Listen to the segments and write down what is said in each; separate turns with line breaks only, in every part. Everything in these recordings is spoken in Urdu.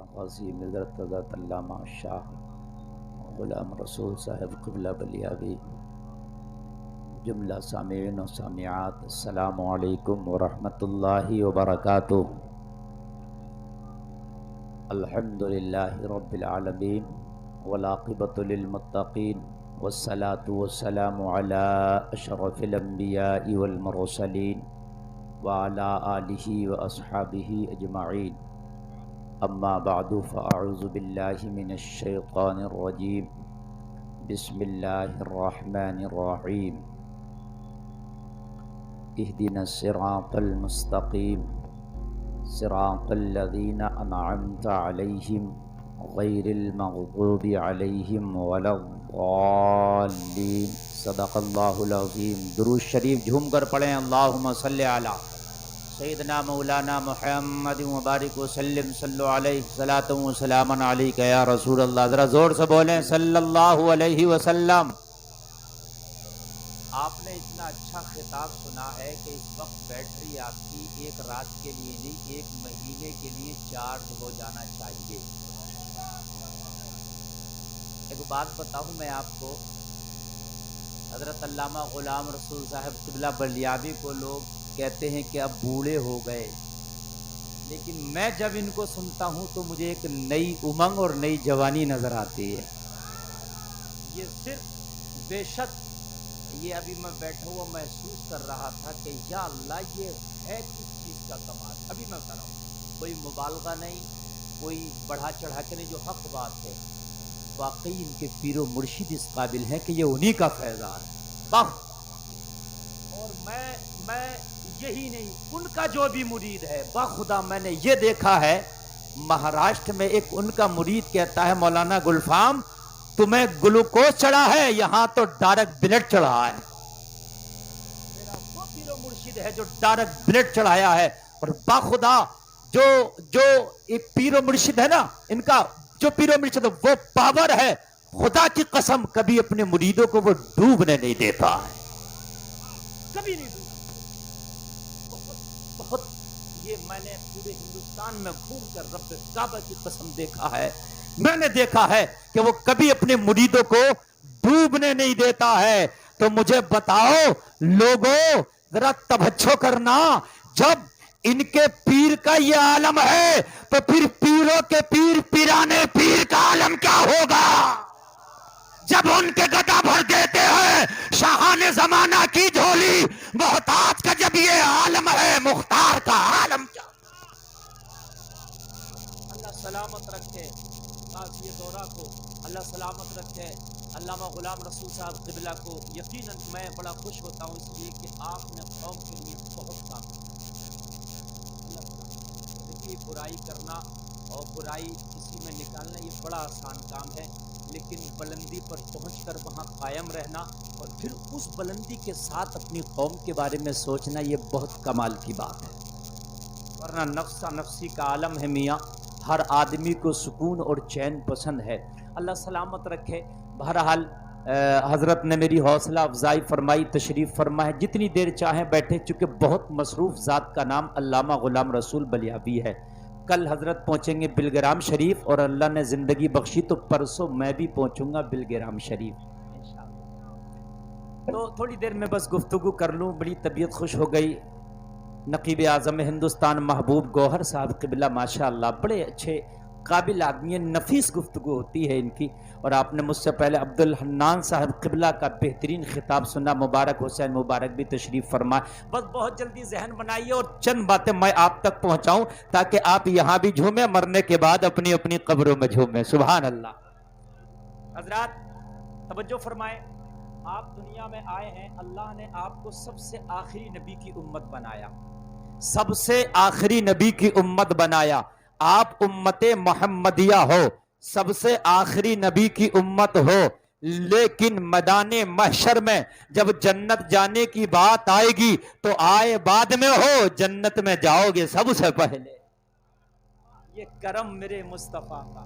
غازی ملت حضرت علامہ شاہ غلام رسول صاحب قبلہ بلیابی، جملہ سامعین و سامعات، السلام علیکم ورحمۃ اللہ وبرکاتہ۔ الحمدللہ رب العالمین والعاقبۃ للمتقین والصلاة والسلام علی اشرف الانبیاء والمرسلین وعلی آلہ واصحابہ اجمعین، اما بعد فاعوذ باللہ من الشیطان الرجیم، بسم اللہ الرحمن الرحیم، اہدنا الصراط المستقیم صراط الذین انعمت علیہم غیر المغضوب علیہم ولا الضالین۔ صدق اللہ العظیم۔ درود شریف جھوم کر پڑھیں، اللہم صلی علی سیدنا مولانا محمد مبارک وسلم، صلو علیہ صلاۃ و سلام علیک یا رسول اللہ۔ ذرا زور سے بولیں صلی اللہ علیہ وسلم۔ آپ نے اتنا اچھا خطاب سنا ہے کہ اس وقت بیٹری آپ کی ایک رات کے لیے نہیں، ایک مہینے کے لیے چارج ہو جانا چاہیے۔ ایک بات بتاؤں میں آپ کو، حضرت علامہ غلام رسول صاحب قبلہ بلیابی کو لوگ کہتے ہیں کہ اب بوڑھے ہو گئے، لیکن میں جب ان کو سنتا ہوں تو مجھے ایک نئی امنگ اور نئی جوانی نظر آتی ہے۔ یہ صرف بے شک یہ ابھی میں بیٹھا ہوا محسوس کر رہا تھا کہ یا اللہ یہ ہے کس چیز کا کمال۔ ابھی میں کر رہا ہوں، کوئی مبالغہ نہیں، کوئی بڑھا چڑھا کے نہیں، جو حق بات ہے۔ واقعی ان کے پیر و مرشد اس قابل ہیں کہ یہ انہی کا فیضان ہے۔ اور میں یہی نہیں، ان کا جو بھی مرید ہے، بخدا میں نے یہ دیکھا ہے، مہاراشٹر میں ایک ان کا مرید کہتا ہے مولانا گلفام تمہیں گلوکوز چڑھا ہے، یہاں تو ڈائریکٹ بلڈ چڑھا ہے۔ میرا وہ پیر و مرشد ہے جو ڈائریکٹ بلڈ چڑھایا ہے۔ اور بخدا جو ایک پیر و مرشد ہے نا، ان کا جو پیر و مرشد ہے وہ پاور ہے، خدا کی قسم کبھی اپنے مریدوں کو وہ ڈوبنے نہیں دیتا ہے، کبھی نہیں ڈوبنے۔ بہت یہ میں نے پورے ہندوستان میں گھوم کر رب کعبہ کی قسم دیکھا ہے، میں نے دیکھا ہے کہ وہ کبھی اپنے مریدوں کو ڈوبنے نہیں دیتا ہے۔ تو مجھے بتاؤ لوگوں، ذرا توجہ کرنا، جب ان کے پیر کا یہ عالم ہے تو پھر پیروں کے پیر پیرانے پیر کا عالم کیا ہوگا؟ جب ان کے گدا بھر دیتے ہیں شاہان زمانہ کی جھولی، محتاج کا جب یہ عالم ہے، مختار کا عالم کیا؟ اللہ سلامت رکھے قاضی دورہ کو، اللہ سلامت رکھے علامہ غلام رسول صاحب قبلہ کو۔ یقیناً میں بڑا خوش ہوتا ہوں اس لیے کہ آپ نے قوم کے لیے بہت کام کیا۔ دیکھیے برائی کرنا اور برائی کسی میں نکالنا یہ بڑا آسان کام ہے، لیکن بلندی پر پہنچ کر وہاں قائم رہنا اور پھر اس بلندی کے ساتھ اپنی قوم کے بارے میں سوچنا، یہ بہت کمال کی بات ہے۔ ورنہ نفسا نفسی کا عالم ہے میاں، ہر آدمی کو سکون اور چین پسند ہے۔ اللہ سلامت رکھے۔ بہرحال حضرت نے میری حوصلہ افزائی فرمائی، تشریف فرمائے، جتنی دیر چاہیں بیٹھے، چونکہ بہت مصروف ذات کا نام علامہ غلام رسول بلیابی ہے۔ کل حضرت پہنچیں گے بلگرام شریف، اور اللہ نے زندگی بخشی تو پرسوں میں بھی پہنچوں گا بلگرام شریف انشاءاللہ۔ تو تھوڑی دیر میں بس گفتگو کر لوں، بڑی طبیعت خوش ہو گئی۔ نقیب اعظم ہندوستان محبوب گوہر صاحب قبلہ ماشاءاللہ بڑے اچھے قابل آدمی ہیں، نفیس گفتگو ہوتی ہے ان کی۔ اور آپ نے مجھ سے پہلے عبدالحنان صاحب قبلہ کا بہترین خطاب سنا، مبارک حسین مبارک بھی تشریف فرمائے۔ بس بہت جلدی ذہن بنائیے اور چند باتیں میں آپ تک پہنچاؤں تاکہ آپ یہاں بھی جھومیں، مرنے کے بعد اپنی اپنی قبروں میں جھومیں۔ سبحان اللہ۔ حضرات توجہ فرمائیں، آپ دنیا میں آئے ہیں، اللہ نے آپ کو سب سے آخری نبی کی امت بنایا، سب سے آخری نبی کی امت بنایا۔ آپ امت محمدیہ ہو، سب سے آخری نبی کی امت ہو، لیکن میدان محشر میں جب جنت جانے کی بات آئے گی تو آئے بعد میں ہو، جنت میں جاؤ گے سب سے پہلے۔ یہ کرم میرے مصطفیٰ کا،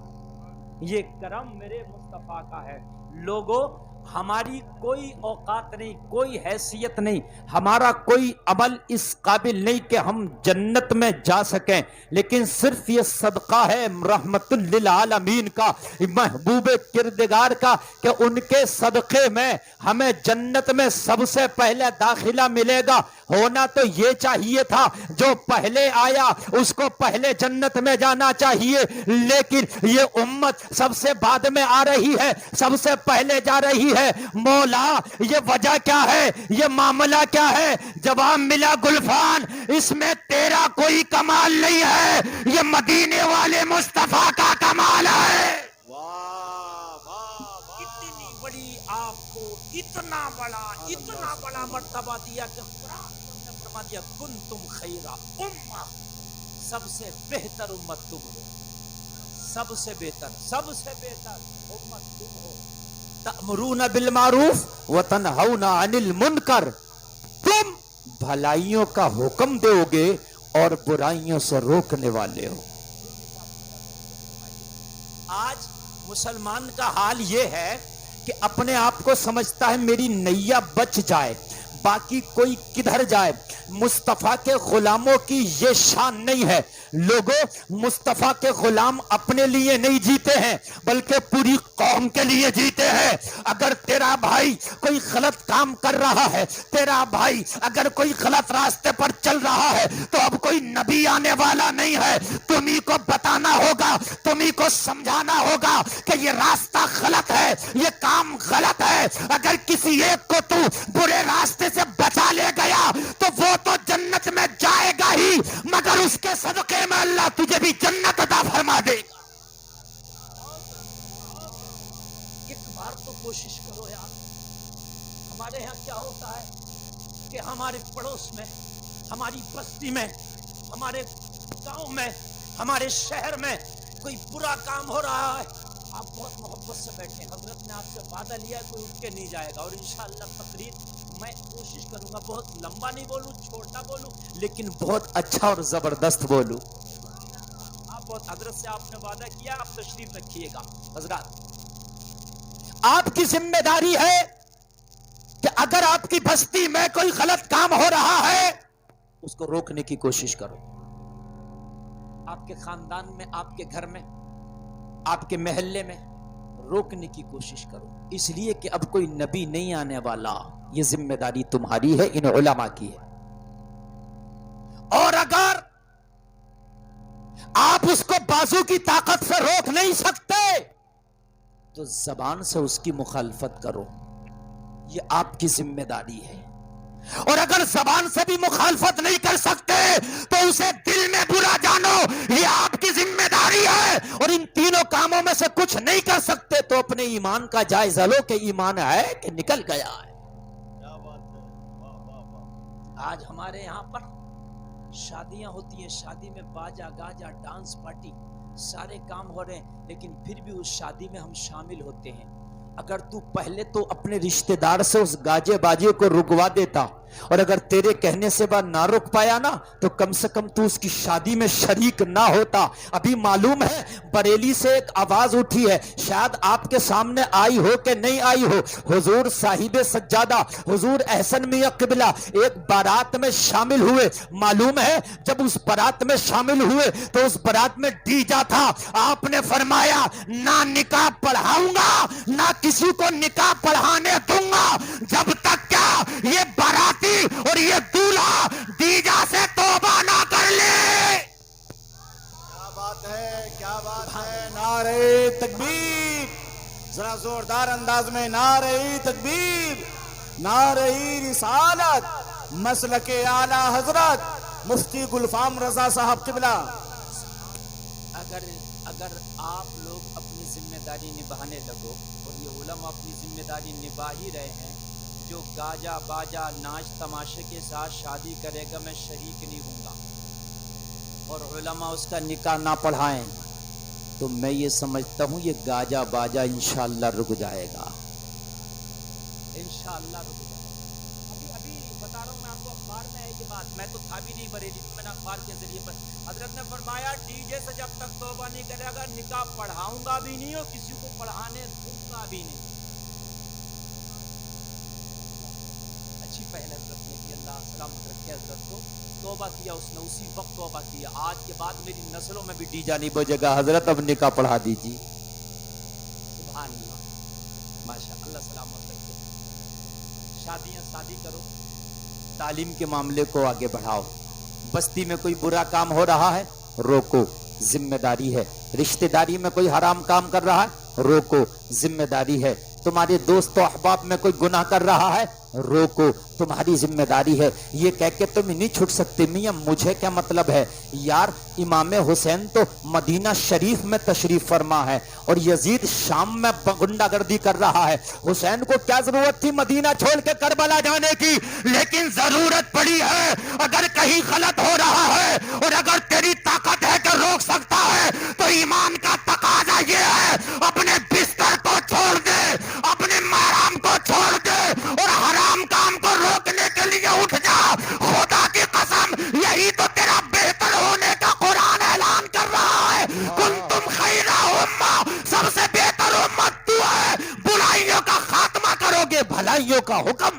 یہ کرم میرے مصطفیٰ کا ہے۔ لوگوں ہماری کوئی اوقات نہیں، کوئی حیثیت نہیں، ہمارا کوئی عمل اس قابل نہیں کہ ہم جنت میں جا سکیں، لیکن صرف یہ صدقہ ہے رحمت للعالمین کا، محبوب کردگار کا، کہ ان کے صدقے میں ہمیں جنت میں سب سے پہلے داخلہ ملے گا۔ ہونا تو یہ چاہیے تھا جو پہلے آیا اس کو پہلے جنت میں جانا چاہیے، لیکن یہ امت سب سے بعد میں آ رہی ہے، سب سے پہلے جا رہی ہے۔ مولا یہ وجہ کیا ہے، یہ معاملہ کیا ہے؟ جواب ملا گلفان، اس میں تیرا کوئی کمال نہیں ہے، یہ مدینے والے مصطفیٰ کا کمال ہے۔ اتنی بڑی آپ کو اتنا بڑا مرتبہ دیا کہ قرآن نے فرما دیا کنتم خیر امہ، سب سے بہتر امت تم ہو، سب سے بہتر امت تم ہو۔ تأمرون بالمعروف وتنہون عن المنکر، تم بھلائیوں کا حکم دو گے اور برائیوں سے روکنے والے ہو۔ آج مسلمان کا حال یہ ہے کہ اپنے آپ کو سمجھتا ہے میری نیا بچ جائے، باقی کوئی کدھر جائے۔ مصطفیٰ کے غلاموں کی یہ شان نہیں ہے۔ لوگوں، مصطفیٰ کے غلام اپنے لیے نہیں جیتے ہیں بلکہ پوری قوم کے لیے جیتے ہیں۔ اگر تیرا بھائی کوئی غلط کام کر رہا ہے، تیرا بھائی اگر کوئی غلط راستے پر چل رہا ہے، تو اب کوئی نبی آنے والا نہیں ہے، تمہیں کو بتانا ہوگا، تمہیں کو سمجھانا ہوگا کہ یہ راستہ غلط ہے، یہ کام غلط ہے۔ اگر کسی ایک کو تو برے راستے سے بچا لے گیا تو وہ تو جنت میں جائے گا ہی، مگر اس کے صدقے میں اللہ تجھے بھی جنت عطا فرما دے گا۔ ایک بار تو کوشش کرو یار۔ ہمارے ہاں کیا ہوتا ہے کہ ہمارے پڑوس میں، ہماری بستی میں، ہمارے گاؤں میں، ہمارے شہر میں کوئی برا کام ہو رہا ہے، آپ بہت محبت سے بیٹھے، حضرت نے آپ سے وعدہ لیا ہے کوئی اٹھ کے نہیں جائے گا، اور انشاءاللہ تقریر میں کوشش کروں گا بہت لمبا نہیں بولوں، چھوٹا بولوں، لیکن بہت اچھا اور زبردست بولوں۔ آپ بہت حضرت سے آپ نے وعدہ کیا، آپ تشریف رکھیے گا۔ حضرات، آپ کی ذمہ داری ہے کہ اگر آپ کی بستی میں کوئی غلط کام ہو رہا ہے اس کو روکنے کی کوشش کرو۔ آپ کے خاندان میں، آپ کے گھر میں، آپ کے محلے میں روکنے کی کوشش کرو، اس لیے کہ اب کوئی نبی نہیں آنے والا، یہ ذمہ داری تمہاری ہے، ان علماء کی ہے۔ اور اگر آپ اس کو بازو کی طاقت سے روک نہیں سکتے تو زبان سے اس کی مخالفت کرو، یہ آپ کی ذمہ داری ہے۔ اور اگر زبان سے بھی مخالفت نہیں کر سکتے تو اسے دل میں برا جانو، یہ آپ کی ذمہ داری ہے۔ اور ان تینوں کاموں میں سے کچھ نہیں کر سکتے تو اپنے ایمان کا جائزہ لو کہ ایمان ہے کہ نکل گیا ہے۔ آج ہمارے یہاں پر شادیاں ہوتی ہیں، شادی میں باجا گاجا ڈانس پارٹی سارے کام ہو رہے ہیں، لیکن پھر بھی اس شادی میں ہم شامل ہوتے ہیں۔ اگر تو پہلے تو اپنے رشتہ دار سے اس گاجے باجے کو رکوا دیتا، اور اگر تیرے کہنے سے بعد نہ رک پایا نا تو کم سے کم تو اس کی شادی میں شریک نہ ہوتا۔ ابھی معلوم ہے بریلی سے ایک آواز اٹھی ہے، شاید آپ کے سامنے آئی ہو کہ نہیں آئی ہو، حضور صاحب سجادہ حضور احسن میاں قبلہ ایک بارات میں شامل ہوئے۔ معلوم ہے جب اس بارات میں شامل ہوئے تو اس بارات میں ڈی جا تھا، آپ نے فرمایا نہ نکاح پڑھاؤں گا نہ کسی کو نکاح پڑھانے دوں گا جب تک کیا یہ باراتی اور یہ دولہا دیجا سے توبہ نہ کر لے۔
کیا بات ہے، کیا بات ہے، نعرہ تکبیر، ذرا زوردار انداز میں نعرہ تکبیر، نعرہ رسالت، مسلک اعلی حضرت مفتی گلفام رضا صاحب قبلہ۔
اگر آپ لوگ اپنی ذمہ داری نبھانے لگو، اور یہ علماء اپنی ذمہ داری نبھا ہی رہے ہیں، جو گاجا باجا ناچ تماشے کے ساتھ شادی کرے گا میں شریک نہیں ہوں گا، اور علماء اس کا نکاح نہ پڑھائیں تو میں یہ سمجھتا ہوں یہ گاجا باجا انشاءاللہ رک جائے گا، انشاءاللہ رک جائے گا۔ ابھی بتا رہا ہوں میں آپ کو، اخبار میں ہے یہ بات، میں تو تھا بھی نہیں بریلی میں، میں نے اخبار کے ذریعے پر حضرت نے فرمایا ڈی جے سے جب تک توبہ نہیں کرے گا نکاح پڑھاؤں گا بھی نہیں اور کسی کو پڑھانے دوں گا بھی نہیں۔ خاموشی پہلے حضرت نے کی، اللہ سلامت رکھے حضرت کو. توبہ کیا اس نے، اسی وقت توبہ کیا. آج کے بعد میری نسلوں میں بھی ڈی جا نہیں بجے گا. حضرت اب نکاح پڑھا دیجیے. سبحان اللہ، ماشاء اللہ سلامت رکھے. شادی کرو، تعلیم کے معاملے کو آگے بڑھاؤ. بستی میں کوئی برا کام ہو رہا ہے روکو، ذمہ داری ہے. رشتہ داری میں کوئی حرام کام کر رہا ہے روکو، ذمہ داری ہے. تمہارے دوست و احباب میں کوئی گناہ کر رہا ہے روکو، تمہاری ذمہ داری ہے. یہ کہہ کے تم نہیں چھٹ سکتے میاں مجھے کیا مطلب ہے. یار امام حسین تو مدینہ شریف میں تشریف فرما ہے اور یزید شام میں گنڈا گردی کر رہا ہے. حسین کو کیا ضرورت تھی مدینہ چھوڑ کے کربلا جانے کی؟ لیکن ضرورت پڑی ہے. اگر کہیں غلط ہو رہا ہے اور اگر تیری طاقت ہے کہ روک سکتا ہے تو ایمان کا تقاضا یہ ہے اپنے بستر کو چھوڑ دے، اپنے محرم کو چھوڑ دے اور حرام کام کو روکنے کے لیے اٹھ جا. خدا کی قسم یہی تو تیرا بہتر ہونے کا قرآن اعلان کر رہا ہے. کنتم خیر امہ، سب سے بہتر امت تو ہے. برائیوں کا خاتمہ کرو گے، بھلائیوں کا حکم.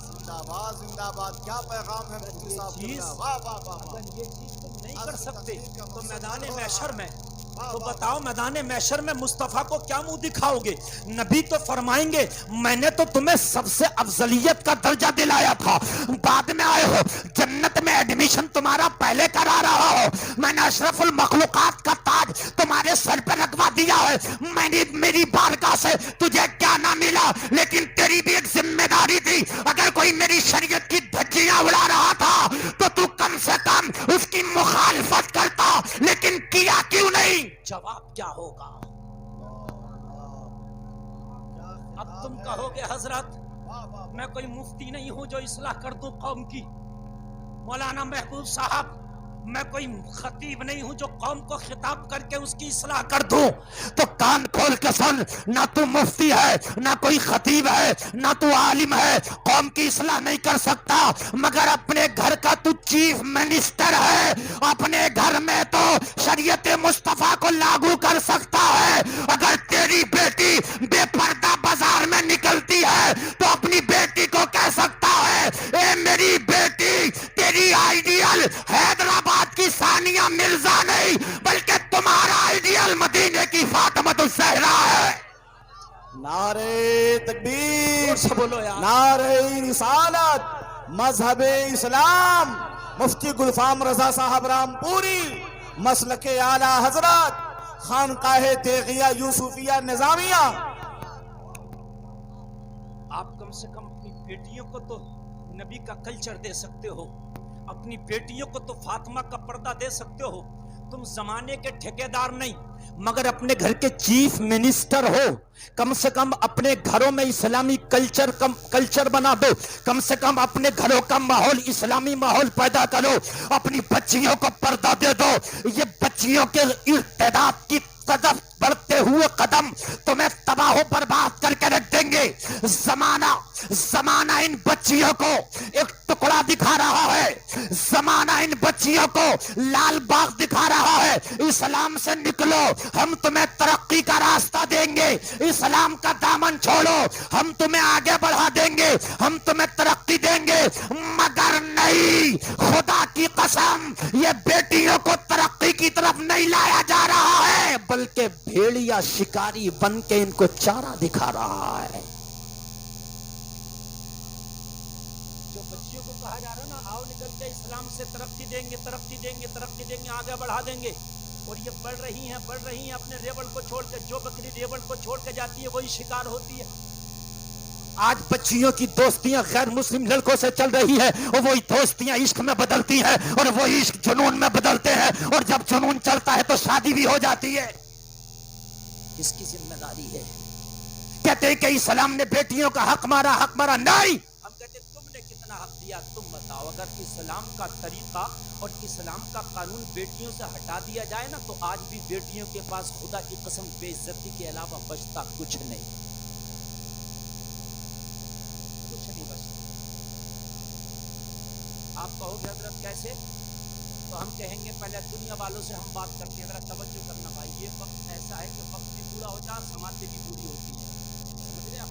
زندہ باد زندہ باد. کیا پیغام ہے مفتی صاحب کا. واہ واہ واہ.
اگر یہ چیز تم نہیں کر سکتے تو میدان محشر میں تو بتاؤ میدان محشر میں مصطفیٰ کو کیا منہ دکھاؤ گے؟ نبی تو فرمائیں گے میں نے تو تمہیں سب سے افضلیت کا درجہ دلایا تھا، بعد میں آئے ہو. جنت میں ایڈمیشن تمہارا پہلے کرا رہا ہو. میں نے اشرف المخلوقات کا تاج تمہارے سر پہ رکھوا دیا ہے. میں نے میری بارگاہ سے تجھے کیا نہ ملا، لیکن تیری بھی ایک ذمہ داری تھی. اگر کوئی میری شریعت کی دھجیاں اڑا رہا تھا تو کم سے کم اس کی مخالفت کرتا، لیکن کیا کیوں نہیں؟ جواب کیا ہوگا؟ اب تم کہو گے حضرت میں کوئی مفتی نہیں ہوں جو اصلاح کر دوں قوم کی. مولانا محبوب صاحب میں کوئی خطیب نہیں ہوں جو قوم کو خطاب کر کے اس کی اصلاح کر دوں. تو کان کھول کے سن، نہ تو مفتی ہے، نہ کوئی خطیب ہے، نہ تو عالم ہے. قوم کی اصلاح نہیں کر سکتا، مگر اپنے گھر کا تو چیف منسٹر ہے. اپنے گھر میں تو شریعت مصطفیٰ کو لاگو کر سکتا ہے. اگر تیری بیٹی بے پردہ بازار میں نکلتی ہے تو اپنی بیٹی کو کہہ سکتا ہے اے میری بیٹی تیری آئیڈیل حیدرآباد کی ثانیہ مرزا نہیں بلکہ تمہارا آئیڈیل مدینے کی فاطمۃ الزہرا ہے.
نعرہ تکبیر،
سے بولو یار.
نعرہ رسالت، مذہب اسلام. مفتی گلفام رضا صاحب رام پوری، مسلک اعلی حضرت، خانقاہ تیغیہ یوسفیہ نظامیہ.
آپ کم سے کم اپنی بیٹیوں کو تو نبی کا کلچر دے سکتے ہو، اپنی بیٹیوں کو تو فاطمہ کا پردہ دے سکتے ہو. تم زمانے کے ٹھیکیدار نہیں مگر اپنے گھر کے چیف منسٹر ہو. کم سے کم اپنے گھروں میں اسلامی کلچر بنا دو. کم سے کم اپنے گھروں کا ماحول اسلامی ماحول پیدا کرو. اپنی بچیوں کو پردہ دے دو. یہ بچیوں کے ارتداد کی قدم بڑھتے ہوئے قدم تمہیں تباہ و برباد کر کے رکھ دیں گے. زمانہ ان بچیوں کو ایک ٹکڑا دکھا رہا ہے. زمانہ ان بچیوں کو لال باغ دکھا رہا ہے. اسلام سے نکلو، ہم تمہیں ترقی کا راستہ دیں گے. اسلام کا دامن چھوڑو، ہم تمہیں آگے بڑھا دیں گے، ہم تمہیں ترقی دیں گے. مگر نہیں، خدا کی قسم یہ بیٹیوں کو ترقی کی طرف نہیں لایا جا رہا ہے بلکہ بھیڑیا شکاری بن کے ان کو چارہ دکھا رہا ہے. جو بچیوں کو کہا جا رہا ہے نا آؤ نکل کے اسلام سے ترقی دیں گے، ترقی دیں گے، ترقی دیں گے، آگے بڑھا دیں گے، اور یہ بڑھ رہی ہیں اپنے ریوڑ کو چھوڑ کے. جو بکری ریوڑ کو چھوڑ کے جاتی ہے وہی شکار ہوتی ہے. آج بچیوں کی دوستیاں غیر مسلم لڑکوں سے چل رہی ہے اور وہی دوستیاں عشق میں بدلتی ہیں اور وہی عشق جنون میں بدلتے ہیں اور جب جنون چلتا ہے تو شادی بھی ہو جاتی ہے. اس کی ذمہ داری ہے. کہتے ہیں کہ اسلام نے بیٹیوں کا حق مارا نہیں. ہم کہتے ہیں تم نے کتنا حق دیا تم بتاؤ. اگر اسلام کا طریقہ اور اسلام کا قانون بیٹیوں سے ہٹا دیا جائے نا تو آج بھی بیٹیوں کے پاس خدا کی قسم بے عزتی کے علاوہ بچتا کچھ نہیں. آپ کہو گے حضرت کیسے؟ تو ہم کہیں گے پہلے دنیا والوں سے ہم بات کرتے ہیں. ذرا توجہ کرنا بھائی، یہ وقت ایسا ہے کہ وقت بھی پورا ہوتا ہے، سماعتیں بھی پوری ہوتی ہیں. سمجھ رہے آپ؟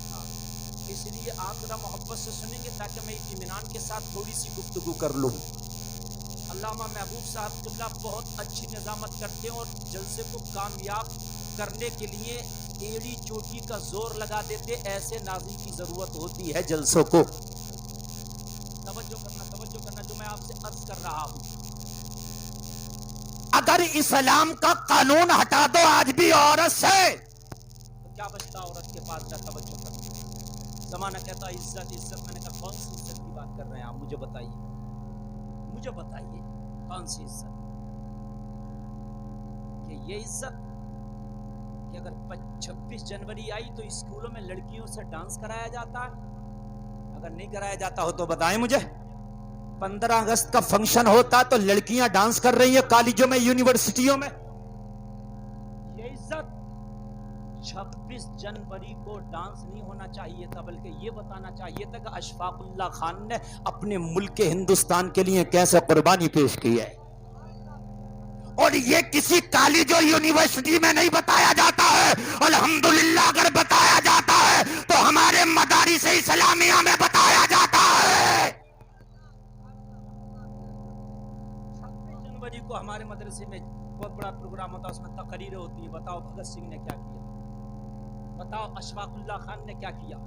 اس لیے آپ ذرا محبت سے سنیں گے تاکہ میں اطمینان کے ساتھ تھوڑی سی گفتگو کر لوں. علامہ محبوب صاحب قبلہ بہت اچھی نظامت کرتے ہیں اور جلسے کو کامیاب کرنے کے لیے ایڑی چوٹی کا زور لگا دیتے. ایسے ناظرین کی ضرورت ہوتی ہے جلسوں کو. توجہ کرنا جو میں آپ سے عرض کر رہا ہوں.
اگر اسلام کا قانون ہٹا دو آج بھی عورت سے
تو کیا بچتا عورت کے پاس؟ توجہ کرنا. زمانہ کہتا عزت عزت. میں نے کہا کون سی عزت کی بات کر رہے ہیں آپ؟ مجھے بتائیے کون سی عزت؟ کہ یہ عزت کہ اگر 26 جنوری آئی تو اسکولوں میں لڑکیوں سے ڈانس کرایا جاتا ہے. اگر نہیں کرایا جاتا ہو تو بتائیں مجھے. 15 اگست کا فنکشن ہوتا تو لڑکیاں ڈانس کر رہی ہیں کالجوں میں یونیورسٹیوں میں. یہ عزت 26 جنوری کو ڈانس نہیں ہونا چاہیے تھا بلکہ یہ بتانا چاہیے تھا کہ اشفاق اللہ خان نے اپنے ملک ہندوستان کے لیے کیسے قربانی پیش کی ہے. اور یہ کسی کالج اور یونیورسٹی میں نہیں بتایا جاتا ہے. الحمدللہ اگر بتایا جاتا ہے تو ہمارے مدارس اسلامیہ میں بتایا جاتا ہے. 26 جنوری کو ہمارے مدرسے میں بہت بڑا پروگرام ہوتا ہے. اس میں تقریریں ہوتی ہیں. بتاؤ بھگت سنگھ نے کیا کیا؟ بتاؤ اشفاق اللہ خان نے کیا کیا؟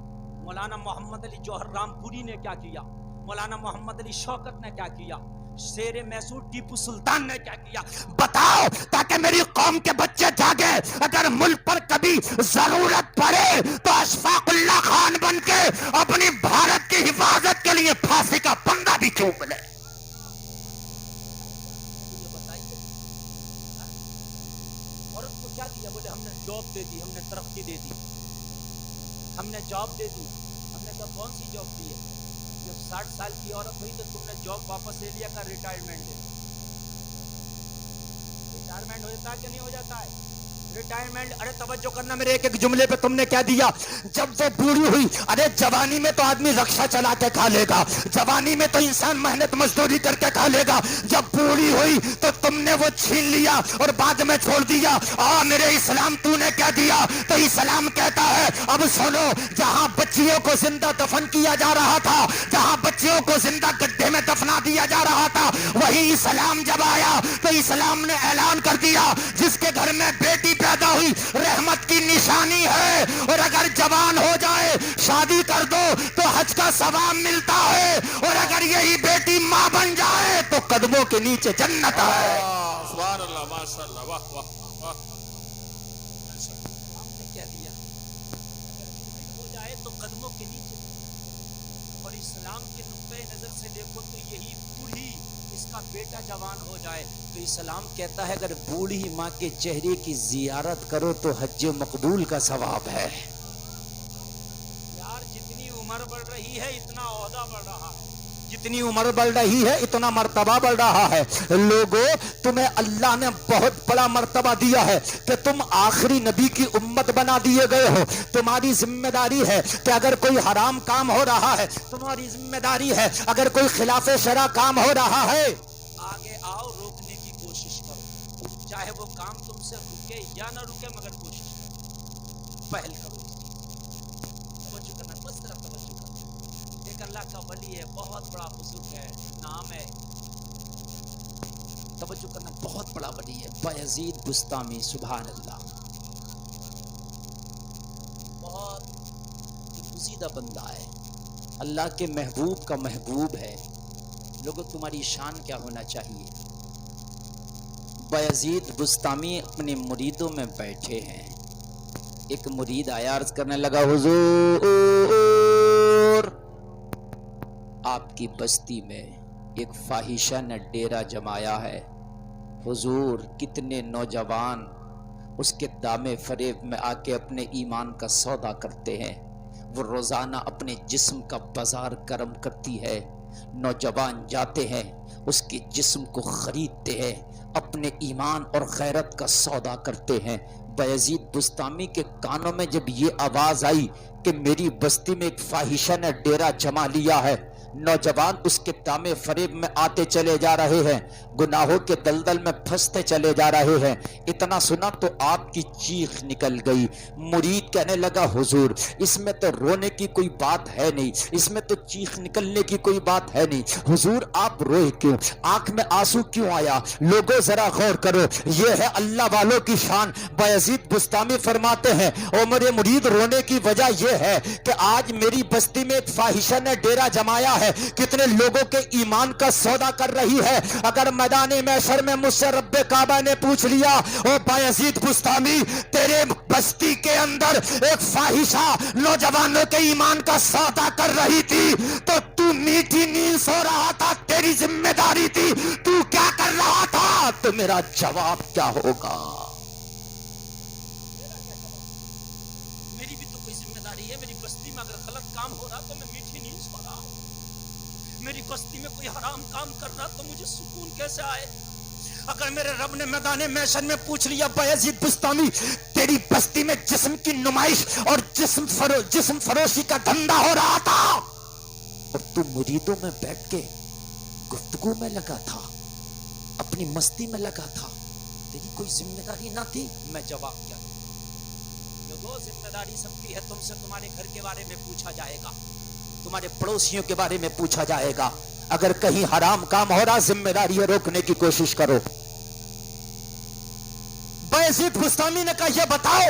مولانا محمد علی جوہر رامپوری نے کیا کیا؟ مولانا محمد علی شوکت نے کیا کیا؟ شیر میسور ٹیپو سلطان نے کیا کیا؟
بتاؤ تاکہ میری قوم کے بچے جاگے. اگر ملک پر کبھی ضرورت پڑے تو اشفاق اللہ خان بن کے اپنی بھارت کی حفاظت کے لیے پھانسی کا پنگا بھی چوم لے.
یہ بتائیے عورت کو کیا کیا؟ بولے ہم نے جاب دے دی, ہم نے ترقی دے دی, ہم نے جاب دے دی. ہم نے کہا کون سی جاب دی ہے؟ جب 60 سال کی عورت ہوئی تو تم نے جاب واپس لے لیا کر ریٹائرمنٹ دے. ریٹائرمنٹ ہو جاتا ہے کہ نہیں ہو جاتا ہے؟ ریٹائرمنٹ. ارے توجہ کرنا میرے ایک جملے پہ. تم نے کیا دیا جب وہ بوڑھی ہوئی؟ ارے جوانی میں تو آدمی رکشہ چلا کے کھا لے گا, جوانی میں تو انسان محنت مزدوری کر کے کھا لے گا. جب بوڑھی ہوئی تو تم نے وہ چھین لیا اور بعد میں چھوڑ دیا. میرے اسلام تو نے کیا دیا؟ تو اسلام کہتا ہے اب سنو, جہاں بچیوں کو زندہ دفن کیا جا رہا تھا, جہاں بچیوں کو زندہ گڈھے میں دفنا دیا جا رہا تھا, وہی اسلام جب آیا تو اسلام نے اعلان کر دیا جس کے گھر میں بیٹی پیدا ہوئی رحمت کی نشانی ہے, اور اگر جوان ہو جائے شادی کر دو تو حج کا ثواب ملتا ہے, اور اگر یہی بیٹی ماں بن جائے تو قدموں کے نیچے جنت ہے.
سبحان اللہ, ماشاء اللہ, واہ واہ واہ.
ہم نے کیا دیا؟ اگر بوڑھی ہو جائے تو قدموں کے نیچے. اور اسلام کے نقطۂ نظر سے دیکھو تو یہی بوڑھی اس کا بیٹا جوان ہو جائے تو اسلام کہتا ہے اگر بوڑھی ماں کے چہرے کی زیارت کرو تو حج مقبول کا ثواب ہے. یار جتنی عمر بڑھ رہی ہے اتنا عہدہ بڑھ رہا ہے,
جتنی عمر بڑھ رہی ہے اتنا مرتبہ بڑھ رہا ہے. لوگوں تمہیں اللہ نے بہت بڑا مرتبہ دیا ہے کہ تم آخری نبی کی امت بنا دیے گئے ہو. تمہاری ذمہ داری ہے کہ اگر کوئی حرام کام ہو رہا ہے, تمہاری ذمہ داری ہے اگر کوئی خلاف شرع کام ہو رہا ہے,
آگے آؤ, روکنے کی کوشش کرو. چاہے وہ کام تم سے رکے یا نہ رکے مگر کوشش کرو, پہل کرو. توجہ کرنا, بس طرف توجہ کرنا. ایک اللہ کا ولی ہے, بہت بڑا بزرگ ہے, نام ہے, توجہ کرنا, بہت بڑا ولی ہے, بایزید بستامی. سبحان اللہ, بہت گزیدہ بندہ ہے, اللہ کے محبوب کا محبوب ہے. لوگوں تمہاری شان کیا ہونا چاہیے؟ بایزید بستامی اپنے مریدوں میں بیٹھے ہیں. ایک مرید آیا, عرض کرنے لگا حضور آپ کی بستی میں ایک فاحشہ نے ڈیرا جمایا ہے. حضور کتنے نوجوان اس کے دامے فریب میں آ کے اپنے ایمان کا سودا کرتے ہیں. وہ روزانہ اپنے جسم کا بازار گرم کرتی ہے. نوجوان جاتے ہیں اس کے جسم کو خریدتے ہیں, اپنے ایمان اور غیرت کا سودا کرتے ہیں. بایزید بستامی کے کانوں میں جب یہ آواز آئی کہ میری بستی میں ایک فاحشہ نے ڈیرا جما لیا ہے
نوجوان اس کے دام فریب میں آتے چلے جا رہے ہیں، گناہوں کے دلدل میں پھنستے چلے جا رہے ہیں۔ اتنا سنا تو آپ کی چیخ نکل گئی۔ مرید کہنے لگا حضور اس میں تو رونے کی کوئی بات ہے نہیں، اس میں تو چیخ نکلنے کی کوئی بات ہے نہیں، حضور آپ روئے کیوں، آنکھ میں آنسو کیوں آیا؟ لوگوں ذرا غور کرو، یہ ہے اللہ والوں کی شان۔ بایزید بستامی فرماتے ہیں عمر مرید رونے کی وجہ یہ ہے کہ آج میری بستی میں ایک فاحشہ نے ڈیرا جمایا ہے، کتنے لوگوں کے ایمان کا سودا کر رہی ہے۔ اگر میدان محشر میں مجھ سے رب کعبہ نے پوچھ لیا او بایزید بستامی تیرے بستی کے اندر ایک فاحشہ نوجوانوں کے ایمان کا سودا کر رہی تھی تو تو میٹھی نیند سو رہا تھا، تیری ذمہ داری تھی، تو کیا کر رہا تھا؟ تو میرا جواب کیا ہوگا؟
میری بھی تو کوئی ذمہ داری ہے۔ میری بستی میں اگر غلط کام ہو رہا تو میں میٹھی نیند سو رہا ہوں، میری بستی میں کوئی حرام کام کر رہا تو مجھے سکون کیسے آئے؟ اگر میرے رب نے میدان محشر میں پوچھ لیا بایزید بستامی تیری بستی میں جسم کی نمائش اور جسم فروشی کا دھندا ہو رہا تھا اور تو مریدوں میں بیٹھ کے گفتگو میں لگا تھا، اپنی مستی میں لگا تھا، تیری کوئی ذمہ داری نہ تھی؟ میں جواب کیا دوں؟ لوگوں ذمہ داری سب کی ہے، تم سے تمہارے گھر کے بارے میں پوچھا جائے گا، تمہارے پڑوسیوں کے بارے میں پوچھا جائے گا۔ اگر کہیں حرام کام ہو رہا ذمہ داری ہے روکنے کی کوشش کرو۔ بایزید بستامی نے کہا یہ بتاؤ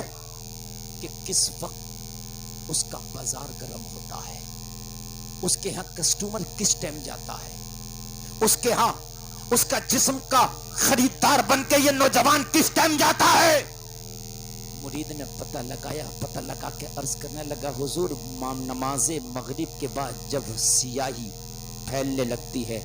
کہ کس وقت اس کا بازار گرم ہوتا ہے، اس کے ہاں کسٹمر کس ٹائم جاتا ہے، اس کے ہاں اس کا جسم کا خریدار بن کے یہ نوجوان کس ٹائم جاتا ہے؟ مرید نے پتہ لگا کے عرض کرنے لگا حضور نماز مغرب کے بعد جب سیاہی پھیلنے لگتی ہے،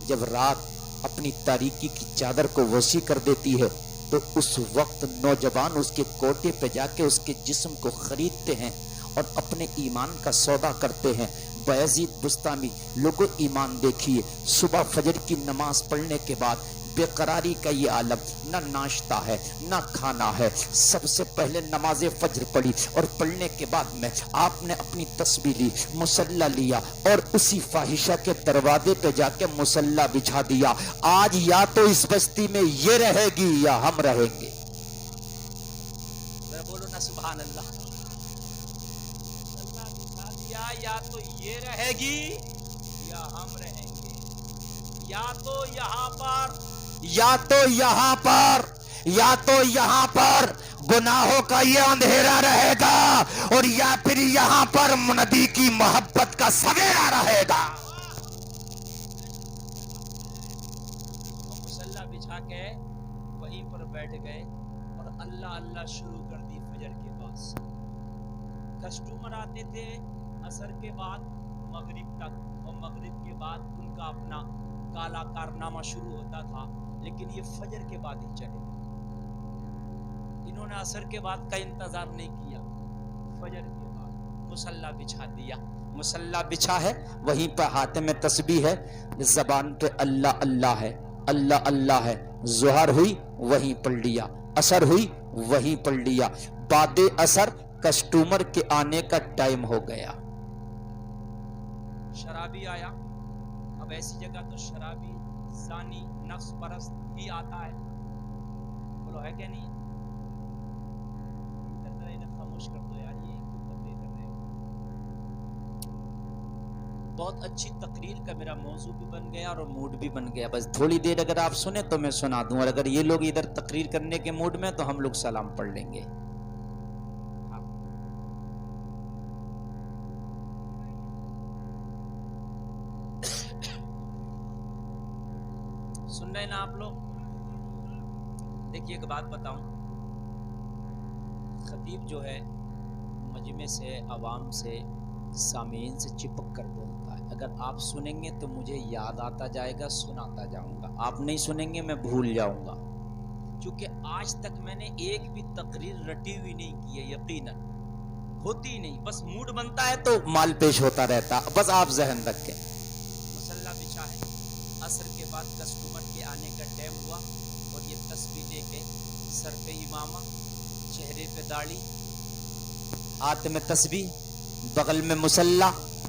جب رات اپنی تاریکی کی چادر کو وسیع کر دیتی ہے تو اس وقت نوجوان اس کے کوٹے پہ جا کے اس کے جسم کو خریدتے ہیں اور اپنے ایمان کا سودا کرتے ہیں۔ بایزید بستامی لوگوں ایمان دیکھیے، صبح فجر کی نماز پڑھنے کے بعد بے قراری کا یہ عالم، نہ ناشتہ ہے نہ کھانا ہے۔ سب سے پہلے نماز فجر پڑھی اور پڑھنے کے بعد میں آپ نے اپنی تسبیح لی، مصلی لیا اور اسی فاحشہ کے دروازے پہ جا کے مصلی بچھا دیا۔ آج یا تو اس بستی میں یہ رہے گی یا ہم رہیں گے۔ بولو نا سبحان اللہ۔ یا تو یہ رہے گی یا ہم رہیں گے، یا تو
یہاں پر گناہوں کا یہ اندھیرا رہے گا اور یا پھر یہاں پر نبی کی محبت کا سویرا رہے گا۔
مصلی بچھا کے وہیں پر بیٹھ گئے اور اللہ اللہ شروع کر دی۔ فجر کے پاس کسٹمر آتے تھے عصر کے بعد مغرب تک، اور مغرب کے بعد ان کا اپنا کالا کارنامہ شروع ہوتا تھا، لیکن یہ فجر کے بعد ہی چلے گئے۔ انہوں نے عصر کے بعد کا انتظار نہیں کیا، فجر کے بعد مصلی بچھا دیا۔
مصلی بچھا ہے، وہیں پہ ہاتھ میں تسبیح ہے، زبان پہ اللہ اللہ ہے، اللہ اللہ ہے۔ ظہر ہوئی وہیں پڑھ لیا، عصر ہوئی وہیں پڑھ لیا۔ بعد عصر کسٹمر کے آنے کا ٹائم ہو گیا۔
شرابی آیا، اب ایسی جگہ تو شرابی زانی نفس پرست ہی آتا ہے، بولو ہے کہ نہیں؟ خاموش کر دو یار، یہ کیوں تقریر کر رہے ہو؟ بہت اچھی تقریر کا میرا موضوع بھی بن گیا اور موڈ بھی بن گیا، بس تھوڑی دیر اگر آپ سنیں تو میں سنا دوں، اور اگر یہ لوگ ادھر تقریر کرنے کے موڈ میں تو ہم لوگ سلام پڑھ لیں گے۔ سن رہے نا آپ لوگ؟ دیکھیے ایک بات بتاؤں، خطیب جو ہے مجمع سے، عوام سے، سامعین سے چپک کر بولتا ہے۔ اگر آپ سنیں گے تو مجھے یاد آتا جائے گا، سناتا جاؤں گا، آپ نہیں سنیں گے میں بھول جاؤں گا، کیونکہ آج تک میں نے ایک بھی تقریر رٹی ہوئی نہیں کی ہے، یقیناً ہوتی نہیں، بس موڈ بنتا ہے تو
مال پیش ہوتا رہتا، بس آپ ذہن رکھیں۔
مصلی بچھا ہے، عصر کے بعد کسٹمر کے آنے کا ٹائم ہوا اور یہ تسبیح لے کے سر پہ امامہ، چہرے پہ داڑھی،
ہاتھ میں تسبیح، بغل میں مصلی،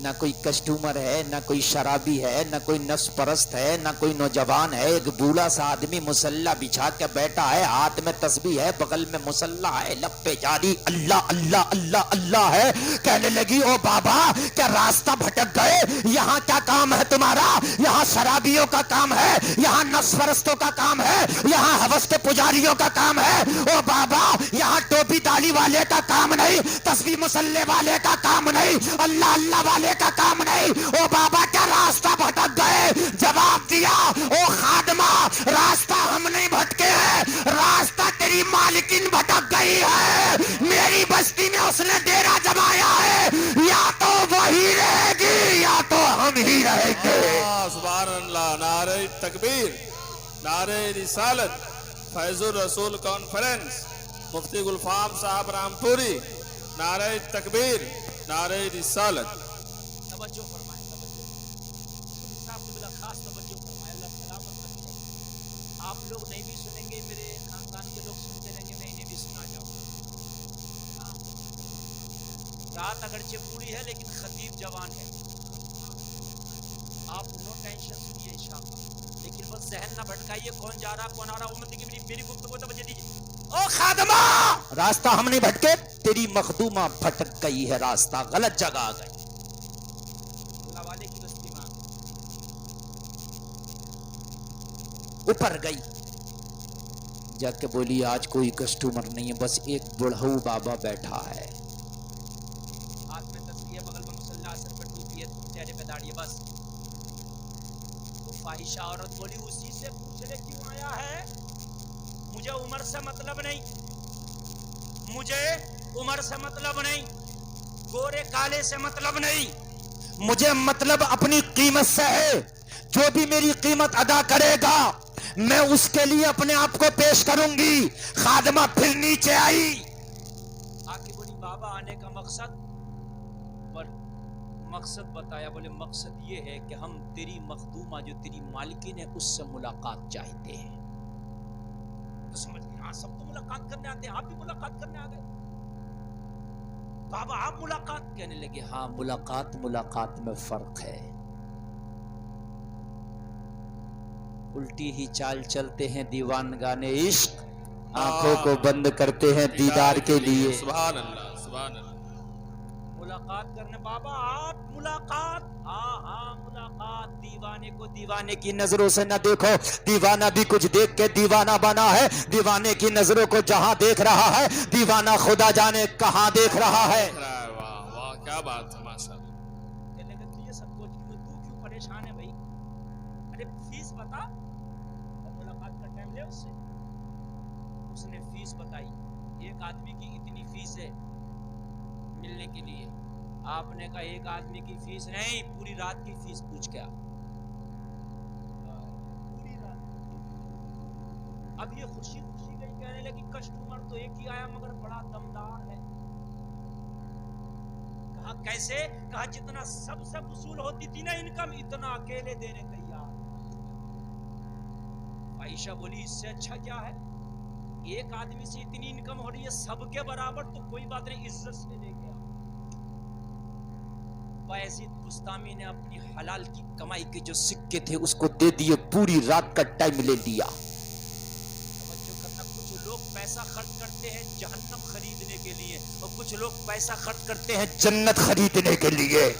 نہ کوئی کسٹمر ہے، نہ کوئی شرابی ہے، نہ کوئی نفس پرست ہے، نہ کوئی نوجوان ہے. ایک بوڑھا سا آدمی مسلح بچھا کے بیٹھا ہے، ہاتھ میں تسبیح ہے، بغل میں مسلح ہے، لب پہ جاری اللہ اللہ اللہ اللہ ہے. کہنے لگی او بابا کیا راستہ بھٹک گئے؟ یہاں کیا کام ہے تمہارا؟ یہاں شرابیوں کا کام ہے، یہاں نفس پرستوں کا کام ہے، یہاں ہوس کے پجاریوں کا کام ہے. او بابا یہاں ٹوپی داڑھی والے کا کام نہیں، تسبیح مسلح والے کا کام نہیں، اللہ اللہ والے کا کام نہیں. او بابا کیا راستہ بھٹک گئے؟ جواب دیا او خادمہ راستہ ہم نہیں بھٹکے ہیں، راستہ تیری مالکن بھٹک گئی ہے. میری بستی میں اس نے ڈیرا جمایا ہے، یا تو وہی رہے گی یا تو ہم ہی رہیں گے.
سبحان اللہ. نعرہ تکبیر، نعرہ رسالت، فیض الرسول کانفرنس، مفتی گلفام صاحب رامپوری. نعرہ تکبیر، نعرہ رسالت.
توجہ فرمائے، توجہ صاحب کو بلا خاص توجہ فرمائے. اللہ سلامت رکھے. آپ لوگ نہیں بھی سنیں گے، میرے خاندان کے لوگ سنتے رہیں گے، میں انہیں بھی سنا جاؤں گا. رات اگرچہ پوری ہے لیکن خطیب جوان ہے. آپ نو ٹینشن سنیے انشاءاللہ، لیکن بس ذہن نہ بھٹکائیے کون جا رہا کون آ رہا. امت کی میری گفتگو توجہ دیجیے. او خادمہ راستہ ہم نہیں بھٹکے، تیری مخدومہ بھٹک گئی ہے، راستہ غلط جگہ آ گئی. والے کی بستی میں اوپر گئی، جا کے بولی آج کوئی کسٹمر نہیں ہے، بس ایک بڑھو بابا بیٹھا ہے، ہاتھ میں تسبیح ہے، بغل میں مصلی، سر پہ ٹوپی ہے، چہرے پہ داڑھی ہے. بس وہ فاحشہ عورت بولی اسی سے پوچھ لے کیوں آیا ہے. مجھے عمر سے مطلب نہیں، مجھے عمر سے مطلب نہیں، گورے کالے سے مطلب نہیں، مجھے مطلب اپنی قیمت سے ہے. جو بھی میری قیمت ادا کرے گا میں اس کے لیے اپنے آپ کو پیش کروں گی. خادمہ پھر نیچے آئی، آگے بولی بابا آنے کا مقصد مقصد بتایا. بولے مقصد یہ ہے کہ ہم تیری مخدومہ جو تیری مالکین ہے اس سے ملاقات چاہتے ہیں. تو سمجھ گئے ہاں سب تو ملاقات کرنے آتے ہیں، آپ بھی ملاقات کرنے آ گئے. بابا آپ ملاقات؟ کہنے لگے ہاں ملاقات میں فرق ہے. الٹی ہی چال چلتے ہیں دیوان گانے عشق، آنکھوں کو بند کرتے ہیں دیدار کے لیے.
سبحان اللہ، سبحان اللہ.
ملاقات کرنے بابا آپ ملاقات؟ ہاں ملاقات. دیوانے کو دیوانے کی نظروں سے نہ دیکھو، دیوانہ بھی کچھ دیکھ کے دیوانہ بنا ہے. دیوانے کی نظروں کو جہاں دیکھ رہا ہے دیوانہ خدا جانے کہاں دیکھ رہا ہے.
واہ واہ کیا بات ہے، ماشاء اللہ.
کہنے لگے تجھے سب کچھ تو کیوں پریشان ہے بھائی؟ ارے فیس بتا، ملاقات کا ٹائم لے اس سے. اس نے فیس بتائی، ایک آدمی کی اتنی فیس ہے ملنے کے لیے. آپ نے کہا ایک آدمی کی فیس نہیں، پوری رات کی فیس پوچھ کے آ. پوری رات. اب یہ خوشی خوشی گئی، کہنے لگی کسٹمر تو ایک ہی آیا مگر بڑا دمدار ہے. کہا کیسے؟ کہا جتنا سب سے وصول ہوتی تھی نا انکم اتنا اکیلے دینے تیار. عائشہ بولی اس سے اچھا کیا ہے؟ ایک آدمی سے اتنی انکم ہو رہی ہے سب کے برابر تو کوئی بات نہیں، عزت سے لے گیا. بایزید بستامی نے اپنی حلال کی کمائی کے جو سکے تھے اس کو دے دیے، پوری رات کا ٹائم لے لیا. توجہ کرنا، کچھ لوگ پیسہ خرچ کرتے ہیں جہنم خریدنے کے لیے اور کچھ لوگ پیسہ خرچ کرتے ہیں جنت خریدنے کے لیے.